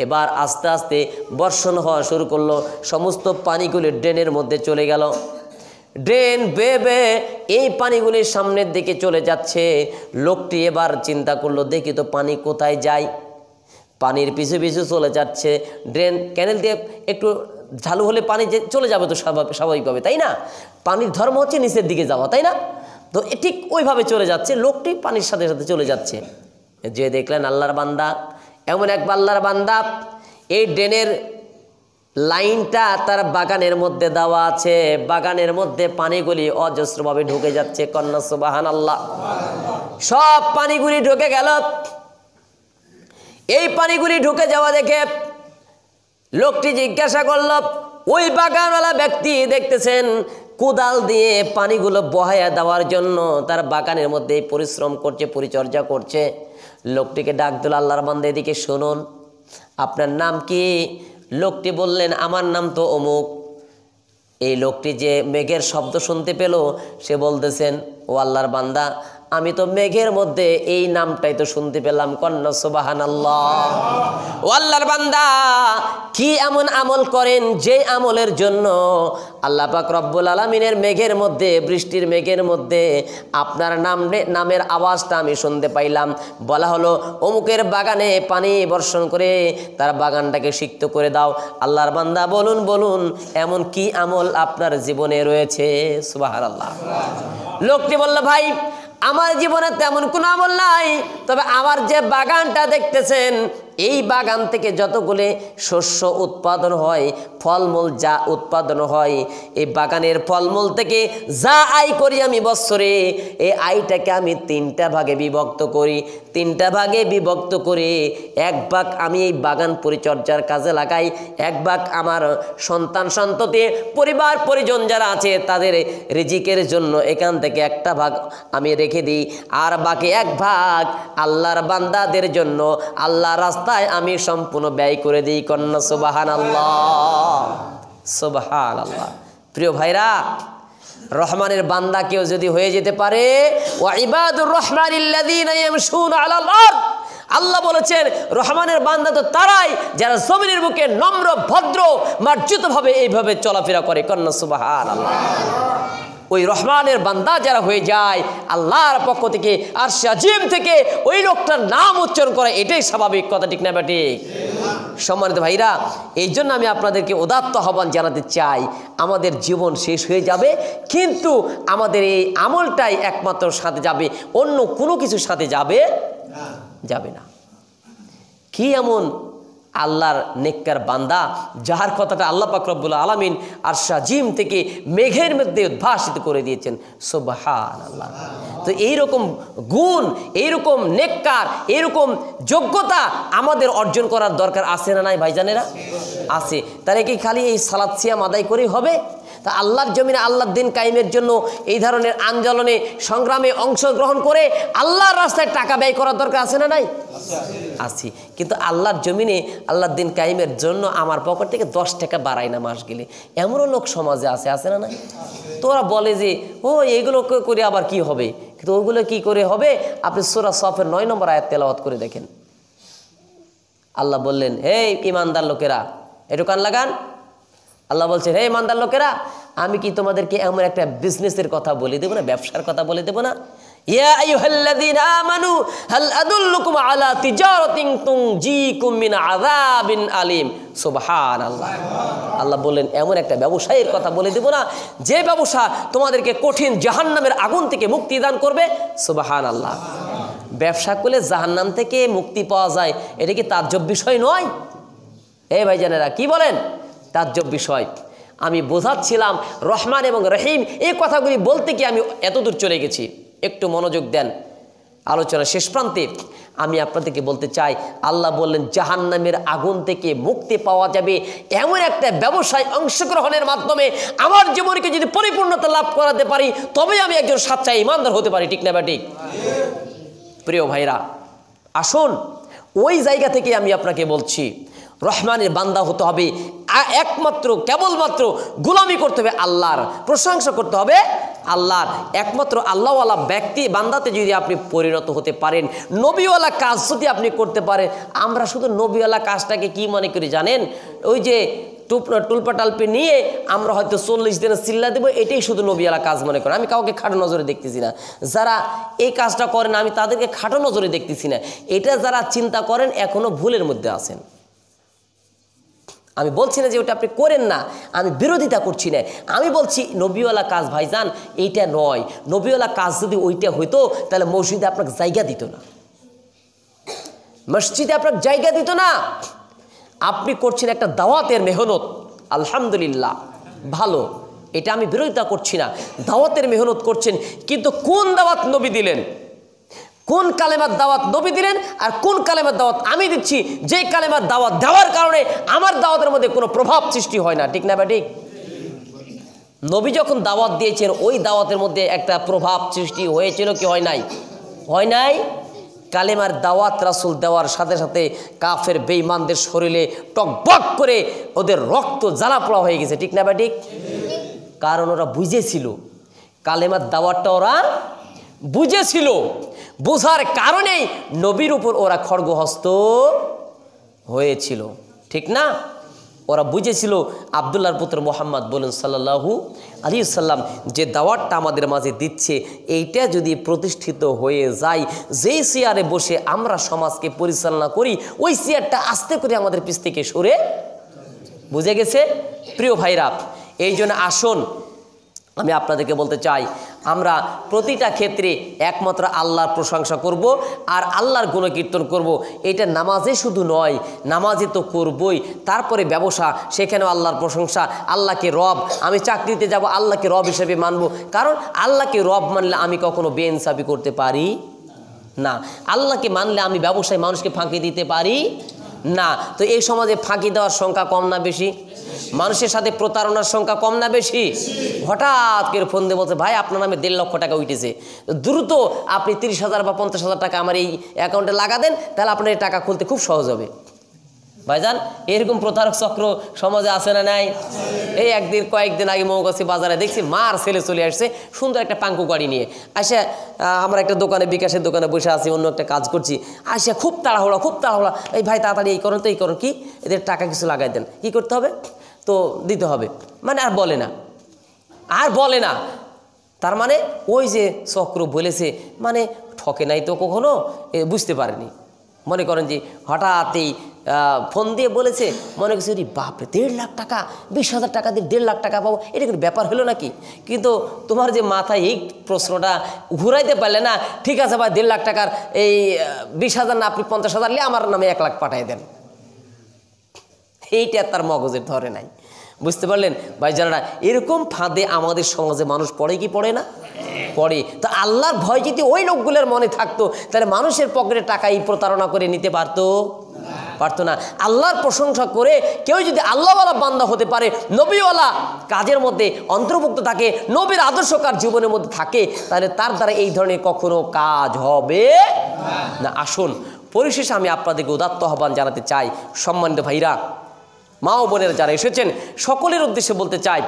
এবার আস্তে আস্তে বর্ষণ হওয়া শুরু করলো, সমস্ত পানিগুলি ড্রেনের মধ্যে চলে গেল। ড্রেন বেয়ে বেয়ে এই পানিগুলির সামনের দিকে চলে যাচ্ছে। লোকটি এবার চিন্তা করলো, দেখি তো পানি কোথায় যায়। পানির পিছু পিছু চলে যাচ্ছে। ড্রেন ক্যানেল দিয়ে একটু ঢালু হলে পানি চলে যাবে তো স্বাভাবিকভাবে, তাই না? পানির ধর্ম হচ্ছে নিচের দিকে যাওয়া, তাই না? তো ঠিক ওইভাবে চলে যাচ্ছে, লোকটি পানির সাথে সাথে চলে যাচ্ছে। যে দেখলেন আল্লাহর বান্দা, এমন এক আল্লাহর বান্দা, এই ড্রেনের লাইনটা তার বাগানের মধ্যে দেওয়া আছে, বাগানের মধ্যে পানিগুলি অজস্রভাবে ঢুকে যাচ্ছে। কন্যা সুবহানাল্লাহ। সব পানিগুলি ঢুকে গেল। এই পানিগুলি ঢুকে যাওয়া দেখে লোকটি জিজ্ঞাসা করল, ওই বাগানওয়ালা ব্যক্তি দেখতেছেন কোদাল দিয়ে পানিগুলো বহায়া দেওয়ার জন্য তার বাগানের মধ্যে পরিশ্রম করছে, পরিচর্যা করছে। লোকটিকে ডাক দিল, আল্লাহর বান্দা এদিকে শুনুন, আপনার নাম কি? লোকটি বললেন, আমার নাম তো অমুক। এই লোকটি যে মেঘের শব্দ শুনতে পেল, সে বলতেছেন, ও আল্লাহর বান্দা, আমি তো মেঘের মধ্যে এই নামটাই তো শুনতে পেলাম। কন্যা সুবহানাল্লাহ। ও আল্লাহর বান্দা, কি এমন আমল করেন যে আমলের জন্য আল্লাহ পাক রব্বুল আলামিনের মেঘের মধ্যে, বৃষ্টির মেঘের মধ্যে আপনার নামের আওয়াজটা আমি শুনতে পাইলাম? বলা হলো অমুকের বাগানে পানি বর্ষণ করে তার বাগানটাকে সিক্ত করে দাও। আল্লাহর বান্দা বলুন বলুন, এমন কি আমল আপনার জীবনে রয়েছে? সুবহানাল্লাহ। লোকটি বলল, ভাই আমার জীবনে তেমন কোনো আমল নাই, তবে আমার যে বাগানটা দেখতেছেন, এই বাগান থেকে যতগুলি শস্য উৎপাদন হয়, ফলমূল যা উৎপাদন হয়, এই বাগানের ফলমূল থেকে যা আয় করি আমি বৎসরে, এই আয়টাকে আমি 3টা ভাগে বিভক্ত করি। 3টা ভাগে বিভক্ত করে 1 ভাগ আমি এই বাগান পরিচর্যার কাজে লাগাই, 1 ভাগ আমার সন্তান সন্ততি, পরিবার পরিজন যারা আছে তাদের রিজিকের জন্য এখান থেকে 1টা ভাগ আমি রেখে দিই, আর বাকি 1 ভাগ আল্লাহর বান্দাদের জন্য আল্লাহর রাস্তায় আমি সম্পূর্ণ ব্যয় করে দিই। কন্যা সুবহানাল্লাহ। সুবহানাল্লাহ। প্রিয় ভাইরা, রহমানের বান্দা কেউ যদি হয়ে যেতে পারে, ওয়া ইবাদুর রহমানিল্লাযীনা ইয়ামশুনা আলাল আরদ, আল্লাহ বলেছেন রহমানের বান্দা তো তারাই যারা জমিনের বুকে নম্র, ভদ্র, মার্জিতভাবে এইভাবে চলাফেরা করে। কন্যা সুবহানাল্লাহ। ওই রহমানের বান্দা যারা হয়ে যায়, আল্লাহর পক্ষ থেকে, আরশে আজিম থেকে ওই লোকটার নাম উচ্চারণ করা, এটাই স্বাভাবিক কথা। ঠিক না বেটি? সম্মানিত ভাইরা, এই জন্য আমি আপনাদেরকে উদাত্ত আহ্বান জানাতে চাই, আমাদের জীবন শেষ হয়ে যাবে, কিন্তু আমাদের এই আমলটাই একমাত্র সাথে যাবে, অন্য কোনো কিছুর সাথে যাবে না। কি এমন আল্লাহর নেককার বান্দা যার কথাটা আল্লাহ পাক রব্বুল আলামিন আরশে আজিম থেকে মেঘের মধ্যে উদ্ভাসিত করে দিয়েছেন। সুবহানাল্লাহ। তো এইরকম গুণ, এইরকম নেককার, এইরকম যোগ্যতা আমাদের অর্জন করার দরকার আছে না নাই ভাইজানেরা? আছে। তাহলে কি খালি এই সালাত সিয়াম আদায় করেই হবে? তা আল্লাহর জমিনে আল্লাহর দিন কায়েমের জন্য এই ধরনের আন্দোলনে সংগ্রামে অংশগ্রহণ করে আল্লাহর রাস্তায় টাকা ব্যয় করার দরকার আছে না নাই? আছে। কিন্তু আল্লাহর জমিনে আল্লাহর দিন কায়েমের জন্য আমার পকেট থেকে 10 টাকা বাড়ায় না মাস গেলে, এমনও লোক সমাজে আছে না নাই? তোরা বলে যে ও এইগুলো করে আবার কি হবে, কিন্তু ওইগুলো কি করে হবে? আপনি সূরা সফের 9 নম্বর আয়াত তেলাওয়াত করে দেখেন। আল্লাহ বললেন, হে ইমানদার লোকেরা, একটু কান লাগান। আল্লাহ বলছেন, হে ইমানদার লোকেরা, আমি কি তোমাদেরকে এমন একটা বিজনেসের কথা বলে দেবো না, ব্যবসার কথা বলে দেবো না? ইয়া আইয়ুহাল্লাযীনা আমানু হাল আদুল্লুকুম আলা তিজারাতিন তুনজিকুম মিন আযাবিন আলিম। সুবহানাল্লাহ। আল্লাহ বললেন, এমন একটা ব্যবসায়ের কথা বলে দেব না যে ব্যবসা তোমাদেরকে কঠিন জাহান্নামের আগুন থেকে মুক্তি দান করবে। সুবহানাল্লাহ। ব্যবসা করলে জাহান্নাম থেকে মুক্তি পাওয়া যায়, এটা কি তাজ্জব বিষয় নয়? এই ভাইজানেরা কি বলেন? তাজ্জব বিষয়। আমি বোঝাচ্ছিলাম রহমান এবং রহিম, এই কথাগুলি বলতে কি আমি এতদূর চলে গেছি। একটু মনোযোগ দেন। আলোচনা শেষ প্রান্তে আমি আপনাদেরকে বলতে চাই, আল্লাহ বললেন জাহান্নামের আগুন থেকে মুক্তি পাওয়া যাবে এমন একটা ব্যবসায় অংশগ্রহণের মাধ্যমে আমার জীবনকে যদি পরিপূর্ণতা লাভ করাতে পারি, তবে আমি একজন সচ্চা ইমানদার হতে পারি। ঠিক না ঠিক? প্রিয় ভাইরা, আসুন ওই জায়গা থেকে আমি আপনাকে বলছি, রহমানের বান্দা হতে হবে, একমাত্র কেবলমাত্র গোলামি করতে হবে আল্লাহর, প্রশংসা করতে হবে আল্লাহর। একমাত্র আল্লাহওয়ালা ব্যক্তি বান্দাতে যদি আপনি পরিণত হতে পারেন, নবীওয়ালা কাজ যদি আপনি করতে পারেন। আমরা শুধু নবীওয়ালা কাজটাকে কি মনে করি জানেন? ওই যে টুলপাটালপি নিয়ে আমরা হয়তো 40 দিনে চিল্লা দেবো, এটাই শুধু নবীওয়ালা কাজ মনে করেন। আমি কাউকে খাটো নজরে দেখতেছি না, যারা এই কাজটা করেন আমি তাদেরকে খাটো নজরে দেখতেছি না। এটা যারা চিন্তা করেন এখনো ভুলের মধ্যে আছেন। আমি বলছি না যে ওটা আপনি করেন না, আমি বিরোধিতা করছি না। আমি বলছি নবীওয়ালা কাজ ভাইজান এইটা নয়। নবীওয়ালা কাজ যদি ওইটা হইতো তাহলে মসজিদে আপনাকে জায়গা দিত না, মসজিদে আপনাকে জায়গা দিত না। আপনি করছেন একটা দাওয়াতের মেহনত, আলহামদুলিল্লাহ ভালো, এটা আমি বিরোধিতা করছি না। দাওয়াতের মেহনত করছেন, কিন্তু কোন দাওয়াত নবী দিলেন? কোন কালেমার দাওয়াত নবী দিলেন আর কোন কালেমার দাওয়াত আমি দিচ্ছি? যে কালেমার দাওয়াত দেওয়ার কারণে আমার দাওয়াতের মধ্যে কোনো প্রভাব সৃষ্টি হয় না। ঠিক না ঠিক? নবী যখন দাওয়াত দিয়েছেন ওই দাওয়াতের মধ্যে একটা প্রভাব সৃষ্টি হয়েছিল কি হয় নাই? হয় নাই। কালেমার দাওয়াত রাসূল দেওয়ার সাথে সাথে কাফের বেঈমানদের শরীরে টকবক করে ওদের রক্ত জ্বালা পোড়া হয়ে গেছে। ঠিক না ঠিক? কারণ ওরা বুঝেছিল, কালেমার দাওয়াতটা ওরা বুঝেছিল। বোঝার কারণেই নবীর উপর ওরা খড়গহস্ত হয়েছিল। ঠিক না? ওরা বুঝেছিল আব্দুল্লাহর পুত্র মুহাম্মদ বলেন সাল্লাল্লাহু আলাইহি সাল্লাম যে দাওয়াতটা আমাদের মাঝে দিচ্ছে, এইটা যদি প্রতিষ্ঠিত হয়ে যায়, যেই চেয়ারে বসে আমরা সমাজকে পরিচালনা করি, ওই চেয়ারটা আস্তে করে আমাদের পিছ থেকে সরে বুঝে গেছে। প্রিয় ভাইরা, এই জন্য আসুন আমি আপনাদেরকে বলতে চাই, আমরা প্রতিটা ক্ষেত্রে একমাত্র আল্লাহর প্রশংসা করব আর আল্লাহর গুণকীর্তন করব। এটা নামাজে শুধু নয়, নামাজে তো করবই, তারপরে ব্যবসা, সেখানেও আল্লাহর প্রশংসা। আল্লাহকে রব, আমি চাকরিতে যাব আল্লাহকে রব হিসেবে মানব, কারণ আল্লাহকে রব মানলে আমি কখনো বেইনসাফি করতে পারি না। আল্লাহকে মানলে আমি ব্যবসায় মানুষকে ফাঁকি দিতে পারি না। তো এই সমাজে ফাঁকি দেওয়ার সংখ্যা কম না বেশি? মানুষের সাথে প্রতারণার সংখ্যা কম না বেশি? হঠাৎ করে ফোন দিয়ে বলছে, ভাই আপনার নামে 1.5 লক্ষ টাকা উঠেছে, দ্রুত আপনি 30,000 বা 50,000 টাকা আমার এই অ্যাকাউন্টে লাগা দেন, তাহলে আপনার এই টাকা খুলতে খুব সহজ হবে। ভাইজান এরকম প্রতারক চক্র সমাজে আছে না নাই? এই কয়েকদিন আগে মৌগাছি বাজারে দেখছি মার ছেলে চলে আসছে সুন্দর একটা পাঙ্কু গাড়ি নিয়ে। আসে আমরা একটা দোকানে, বিকাশের দোকানে বসে আছি, অন্য একটা কাজ করছি, আসে খুব তাড়াহুড়া, এই ভাই তাড়াতাড়ি এই করেন তো এই করেন, কি এদের টাকা কিছু লাগাই দেন, কি করতে হবে? তো দিতে হবে, মানে আর বলে না। তার মানে ওই যে চক্র বলেছে, মানে ঠকে নাই তো কখনো, বুঝতে পারেনি। মনে করেন যে হঠাৎই ফোন দিয়ে বলেছে, মনে করছে বাপরে 1.5 লাখ টাকা, 20,000 টাকা দিয়ে 1.5 লাখ টাকা পাবো, এটা কিন্তু ব্যাপার হলো নাকি? কিন্তু তোমার যে মাথায় এই প্রশ্নটা ঘুরাইতে পারলে না, ঠিক আছে ভাই 1.5 লাখ টাকার এই 20,000 না আপনি 50,000 নিয়ে আমার নামে 1 লাখ পাঠিয়ে দেন, এইটা তার মগজের ধরে নাই। বুঝতে পারলেন ভাই যারা? এরকম ফাঁদে আমাদের সমাজে মানুষ পড়ে কি পড়ে না? পড়ে। তো আল্লাহর ভয় যদি ওই লোকগুলোর মনে থাকতো, তাহলে মানুষের পকেটে টাকা এই প্রতারণা করে নিতে পারতো পারতো না। আল্লাহর প্রশংসা করে কেউ যদি আল্লাহওয়ালা বান্দা হতে পারে, নবীওয়ালা কাজের মধ্যে অন্তর্ভুক্ত থাকে, নবীর আদর্শকার জীবনের মধ্যে থাকে, তাহলে তার দ্বারা এই ধরনের কখনো কাজ হবে না। আসুন, পরিশেষে আমি আপনাদেরকে উদাত্ত আহ্বান জানাতে চাই, সম্মানিত ভাইরা, মা ও বোনেরা যারা এসেছেন, সকলের উদ্দেশ্যে বলতে চাই,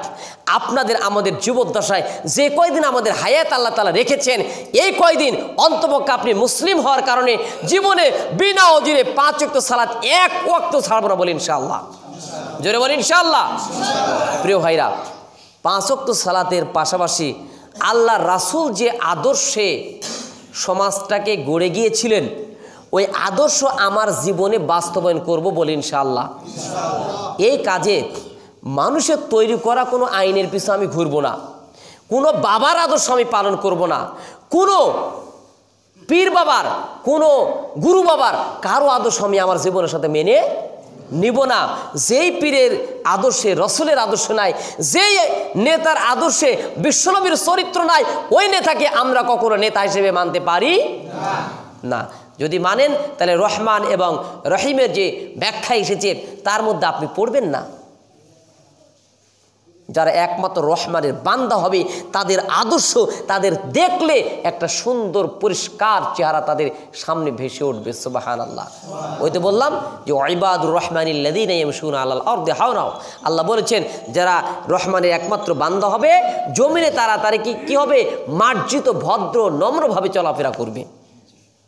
আপনাদের আমাদের জীবদ্দশায় যে কয়দিন আমাদের হায়াত আল্লাহ তাআলা রেখেছেন, এই কয়দিন অন্তপক্ষে আপনি মুসলিম হওয়ার কারণে জীবনে বিনা অজিরে 5 ওয়াক্ত সালাত এক ওয়াক্ত ছাড়ব না, বলি ইনশাআল্লাহ। জোরে বলি ইনশাআল্লাহ। প্রিয় ভাইরা, 5 ওয়াক্ত সালাতের পাশাপাশি আল্লাহ রাসূল যে আদর্শে সমাজটাকে গড়ে গিয়েছিলেন, ওই আদর্শ আমার জীবনে বাস্তবায়ন করব, বলি ইনশাআল্লাহ। এই কাজে মানুষের তৈরি করা কোনো আইনের পিছনে আমি ঘুরব না, কোনো বাবার আদর্শ আমি পালন করব না, কোনো পীর বাবার, কোনো গুরু বাবার কারো আদর্শ আমি আমার জীবনের সাথে মেনে নিব না। যেই পীরের আদর্শে রসুলের আদর্শ নাই, যেই নেতার আদর্শে বিশ্বনবীর চরিত্র নাই, ওই নেতাকে আমরা কখনো নেতা হিসেবে মানতে পারি না। যদি মানেন তাহলে রহমান এবং রহিমের যে ব্যাখ্যা এসেছে তার মধ্যে আপনি পড়বেন না। যারা একমাত্র রহমানের বান্দা হবে, তাদের আদর্শ তাদের দেখলে একটা সুন্দর পরিষ্কার চেহারা তাদের সামনে ভেসে উঠবে। সুবহানাল্লাহ। ওই তো বললাম যে ইবাদুর রহমানিল্লাযীনা ইয়ামশুনা আলাল আরদি হাওনা, আল্লাহ বলেছেন যারা রহমানের একমাত্র বান্দা হবে, জমিনে তারা কি হবে, মার্জিত ভদ্র নম্রভাবে চলাফেরা করবে।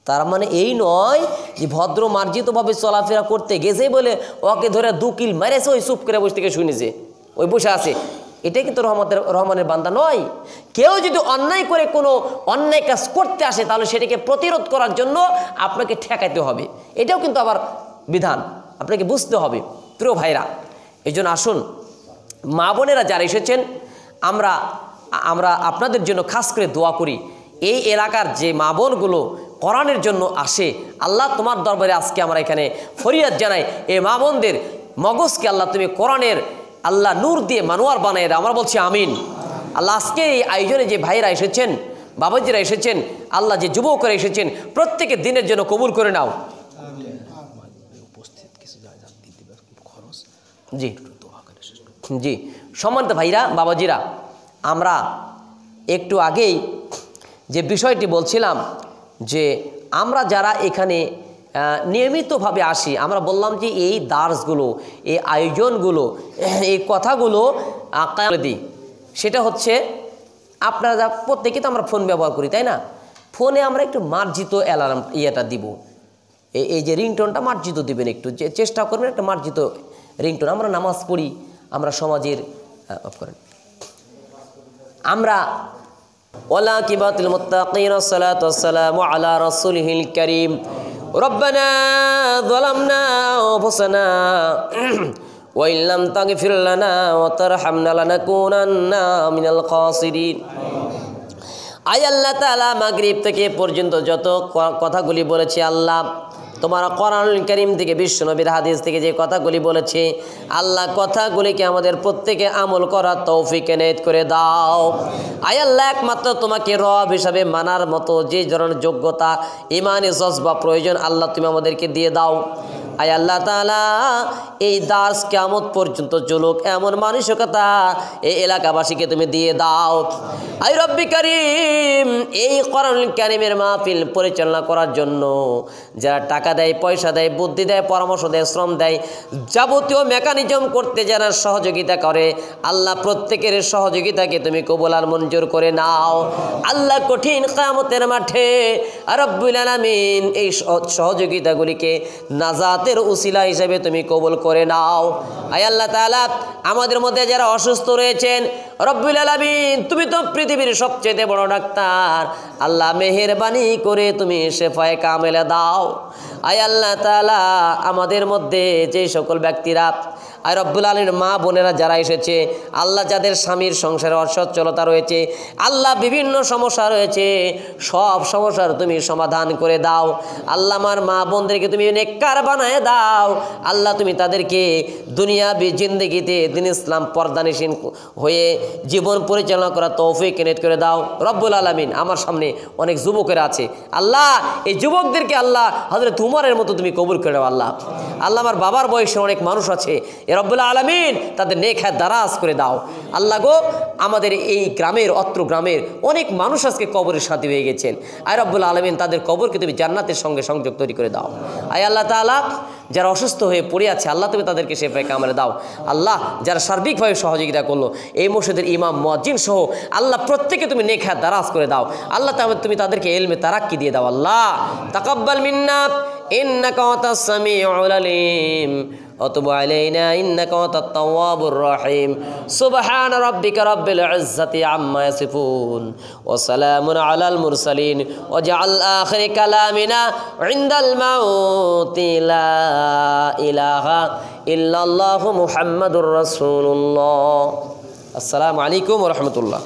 তার মানে এই নয় যে ভদ্র মার্জিতভাবে চলাফেরা করতে গেছে বলে ওকে ধরে 2 কিল মেরেছে, ওই চুপ করে বসে থেকে শুনেছে, ওই বসে আছে, এটাই কিন্তু রহমানের বান্দা নয়। কেউ যদি অন্যায় করে কোনো অন্যায় কাজ করতে আসে, তাহলে সেটাকে প্রতিরোধ করার জন্য আপনাকে ঠেকাইতে হবে, এটাও কিন্তু আবার বিধান, আপনাকে বুঝতে হবে। প্রিয় ভাইরা, এই জন্য আসুন, মা বোনেরা যারা এসেছেন, আমরা আপনাদের জন্য খাস করে দোয়া করি। এই এলাকার যে মা বোনগুলো কোরআনের জন্য আসে, আল্লাহ তোমার দরবারে আজকে আমরা এখানে ফরিয়াদ জানাই, এই মা বোনদের মগজকে আল্লাহ তুমি কোরআনের আল্লাহ নূর দিয়ে মানুয়ার বানাই দাও, আমরা বলছি আমিন। আল্লাহ আজকে এই আয়োজনে যে ভাইরা এসেছেন, বাবাজিরা এসেছেন, আল্লাহ যে যুবকরা এসেছেন, প্রত্যেকের দিনের জন্য কবুল করে নাও। জি জি, সম্মানিত ভাইরা, বাবাজিরা, আমরা একটু আগেই যে বিষয়টি বলছিলাম যে আমরা যারা এখানে নিয়মিতভাবে আসি, আমরা বললাম যে এই দার্সগুলো, এই আয়োজনগুলো, এই কথাগুলো দিই, সেটা হচ্ছে আপনারা প্রত্যেকে তো আমরা ফোন ব্যবহার করি, তাই না? ফোনে আমরা একটু মার্জিত অ্যালার্ম দিব, এই যে রিংটোনটা মার্জিত দিবেন, একটু চেষ্টা করবেন একটা মার্জিত রিংটোন। আমরা নামাজ পড়ি, আমরা সমাজের আমরা ওয়ালাকিবাতুল মুত্তাকিন ওয়াসসালাতু ওয়াসসালামু আলা রাসূলিহিল কারীম রব্বানা যালামনা আনফুসানা ওয়া ইল্লাম তাগফির লানা ওয়া তারহামনা লানাকুনান্না মিনাল খাসিরিন। আয় আল্লাহ তাআলা, মাগরিব থেকে পর্যন্ত যত কথাগুলি বলেছি, আল্লাহ তোমার কোরআনুল কারীম থেকে, বিশ্বনবীর হাদিস থেকে যে কথাগুলি বলেছে, আল্লাহ কথাগুলিকে আমাদের প্রত্যেকে আমল করার তৌফিক এনায়েত করে দাও। আয় আল্লাহ, একমাত্র তোমাকে রব হিসাবে মানার মতো যে ধরনের যোগ্যতা, ঈমানি জজবা প্রয়োজন, আল্লাহ তুমি আমাদেরকে দিয়ে দাও। আয় আল্লাহ তাআলা, এই দাস কিয়ামত পর্যন্ত চলুক এমন মানসিকতা এই এলাকাবাসীকে তুমি দিয়ে দাও। আয় রব্বি কারীম, এই কোরআনুল কারীমের মাহফিল পরিচালনা করার জন্য যারা টাকা দেয়, পয়সা দেয়, বুদ্ধি দেয়, পরামর্শ দেয়, শ্রম দেয়, যাবতীয় মেকানিজম করতে যারা সহযোগিতা করে, আল্লাহ প্রত্যেকের সহযোগিতাকে তুমি কবুল আর মঞ্জুর করে নাও। আল্লাহ কঠিন কিয়ামতের মাঠে রব্বুল আলামিন এই সহযোগিতাগুলিকে নাজাতের উসিলা হিসেবে তুমি কবুল করে নাও। আয় আল্লাহ তাআলা, আমাদের মধ্যে যারা অসুস্থ রয়েছেন, রব্বুল আলামিন তুমি তো পৃথিবীর সবচেয়ে বড় ডাক্তার, আল্লাহ মেহেরবানি করে তুমি শেফায়ে কামেলা দাও। আয় আল্লাহ তাআলা, আমাদের মধ্যে যে সকল ব্যক্তিরা, আর রব্বুল আলামিনের মা বোনেরা যারা এসেছে, আল্লাহ যাদের স্বামীর সংসারে অসচ্ছলতা রয়েছে, আল্লাহ বিভিন্ন সমস্যা রয়েছে, সব সমস্যার তুমি সমাধান করে দাও। আল্লাহ আমার মা বোনদেরকে তুমি নেককার বানায় দাও। আল্লাহ তুমি তাদেরকে দুনিয়াবি জিন্দেগিতে দিন ইসলাম পর্দানিসীন হয়ে জীবন পরিচালনা করা তৌফিক এনায়েত করে দাও। রব্বুল আলামিন, আমার সামনে অনেক যুবকেরা আছে, আল্লাহ এই যুবকদেরকে আল্লাহ হযরত উমরের মতো তুমি কবুল করে দাও আল্লাহ। আল্লাহ আমার বাবার বয়সে অনেক মানুষ আছে, এ রব্বুল আলামিন তাদের নেক হায়াত দারাজ করে দাও আল্লাহ গো। আমাদের এই গ্রামের অত্র গ্রামের অনেক মানুষ আজকে কবরের সাথী হয়ে গেছেন, আয় রব্বুল আলামিন তাদের কবরকে তুমি জান্নাতের সঙ্গে সংযোগ তৈরি করে দাও। আয় আল্লাহ তাআলা যারা অসুস্থ হয়ে পড়ে আছে আল্লাহ তুমি তাদেরকে শেফায়ে কামেলা দাও আল্লাহ। যারা সার্বিকভাবে সহযোগিতা করলো এই মসজিদের ইমাম মুয়াজ্জিন সহ আল্লাহ প্রত্যেকে তুমি নেক হায়াত দারাজ করে দাও আল্লাহ। তুমি তাদেরকে ইলমে তারাক্কি দিয়ে দাও আল্লাহ। তাকাব্বাল মিন্না ইন্নাকা আনতাস সামিউল আলিম ওয়া তুব আলাইনা ইন্নাকা আনতাত তাওয়াবুর রহিম। সুবহান রাব্বিকা রাব্বিল ইজ্জাতি আম্মা ইয়াসিফুন ওয়া সালামুন আলাল মুরসালিন ওয়া জাআল আখির কালামিনা ইনদাল মাউতি লা ইলাহা ইল্লাল্লাহু মুহাম্মাদুর রাসূলুল্লাহ। আসসালামু আলাইকুম ওয়া রাহমাতুল্লাহ।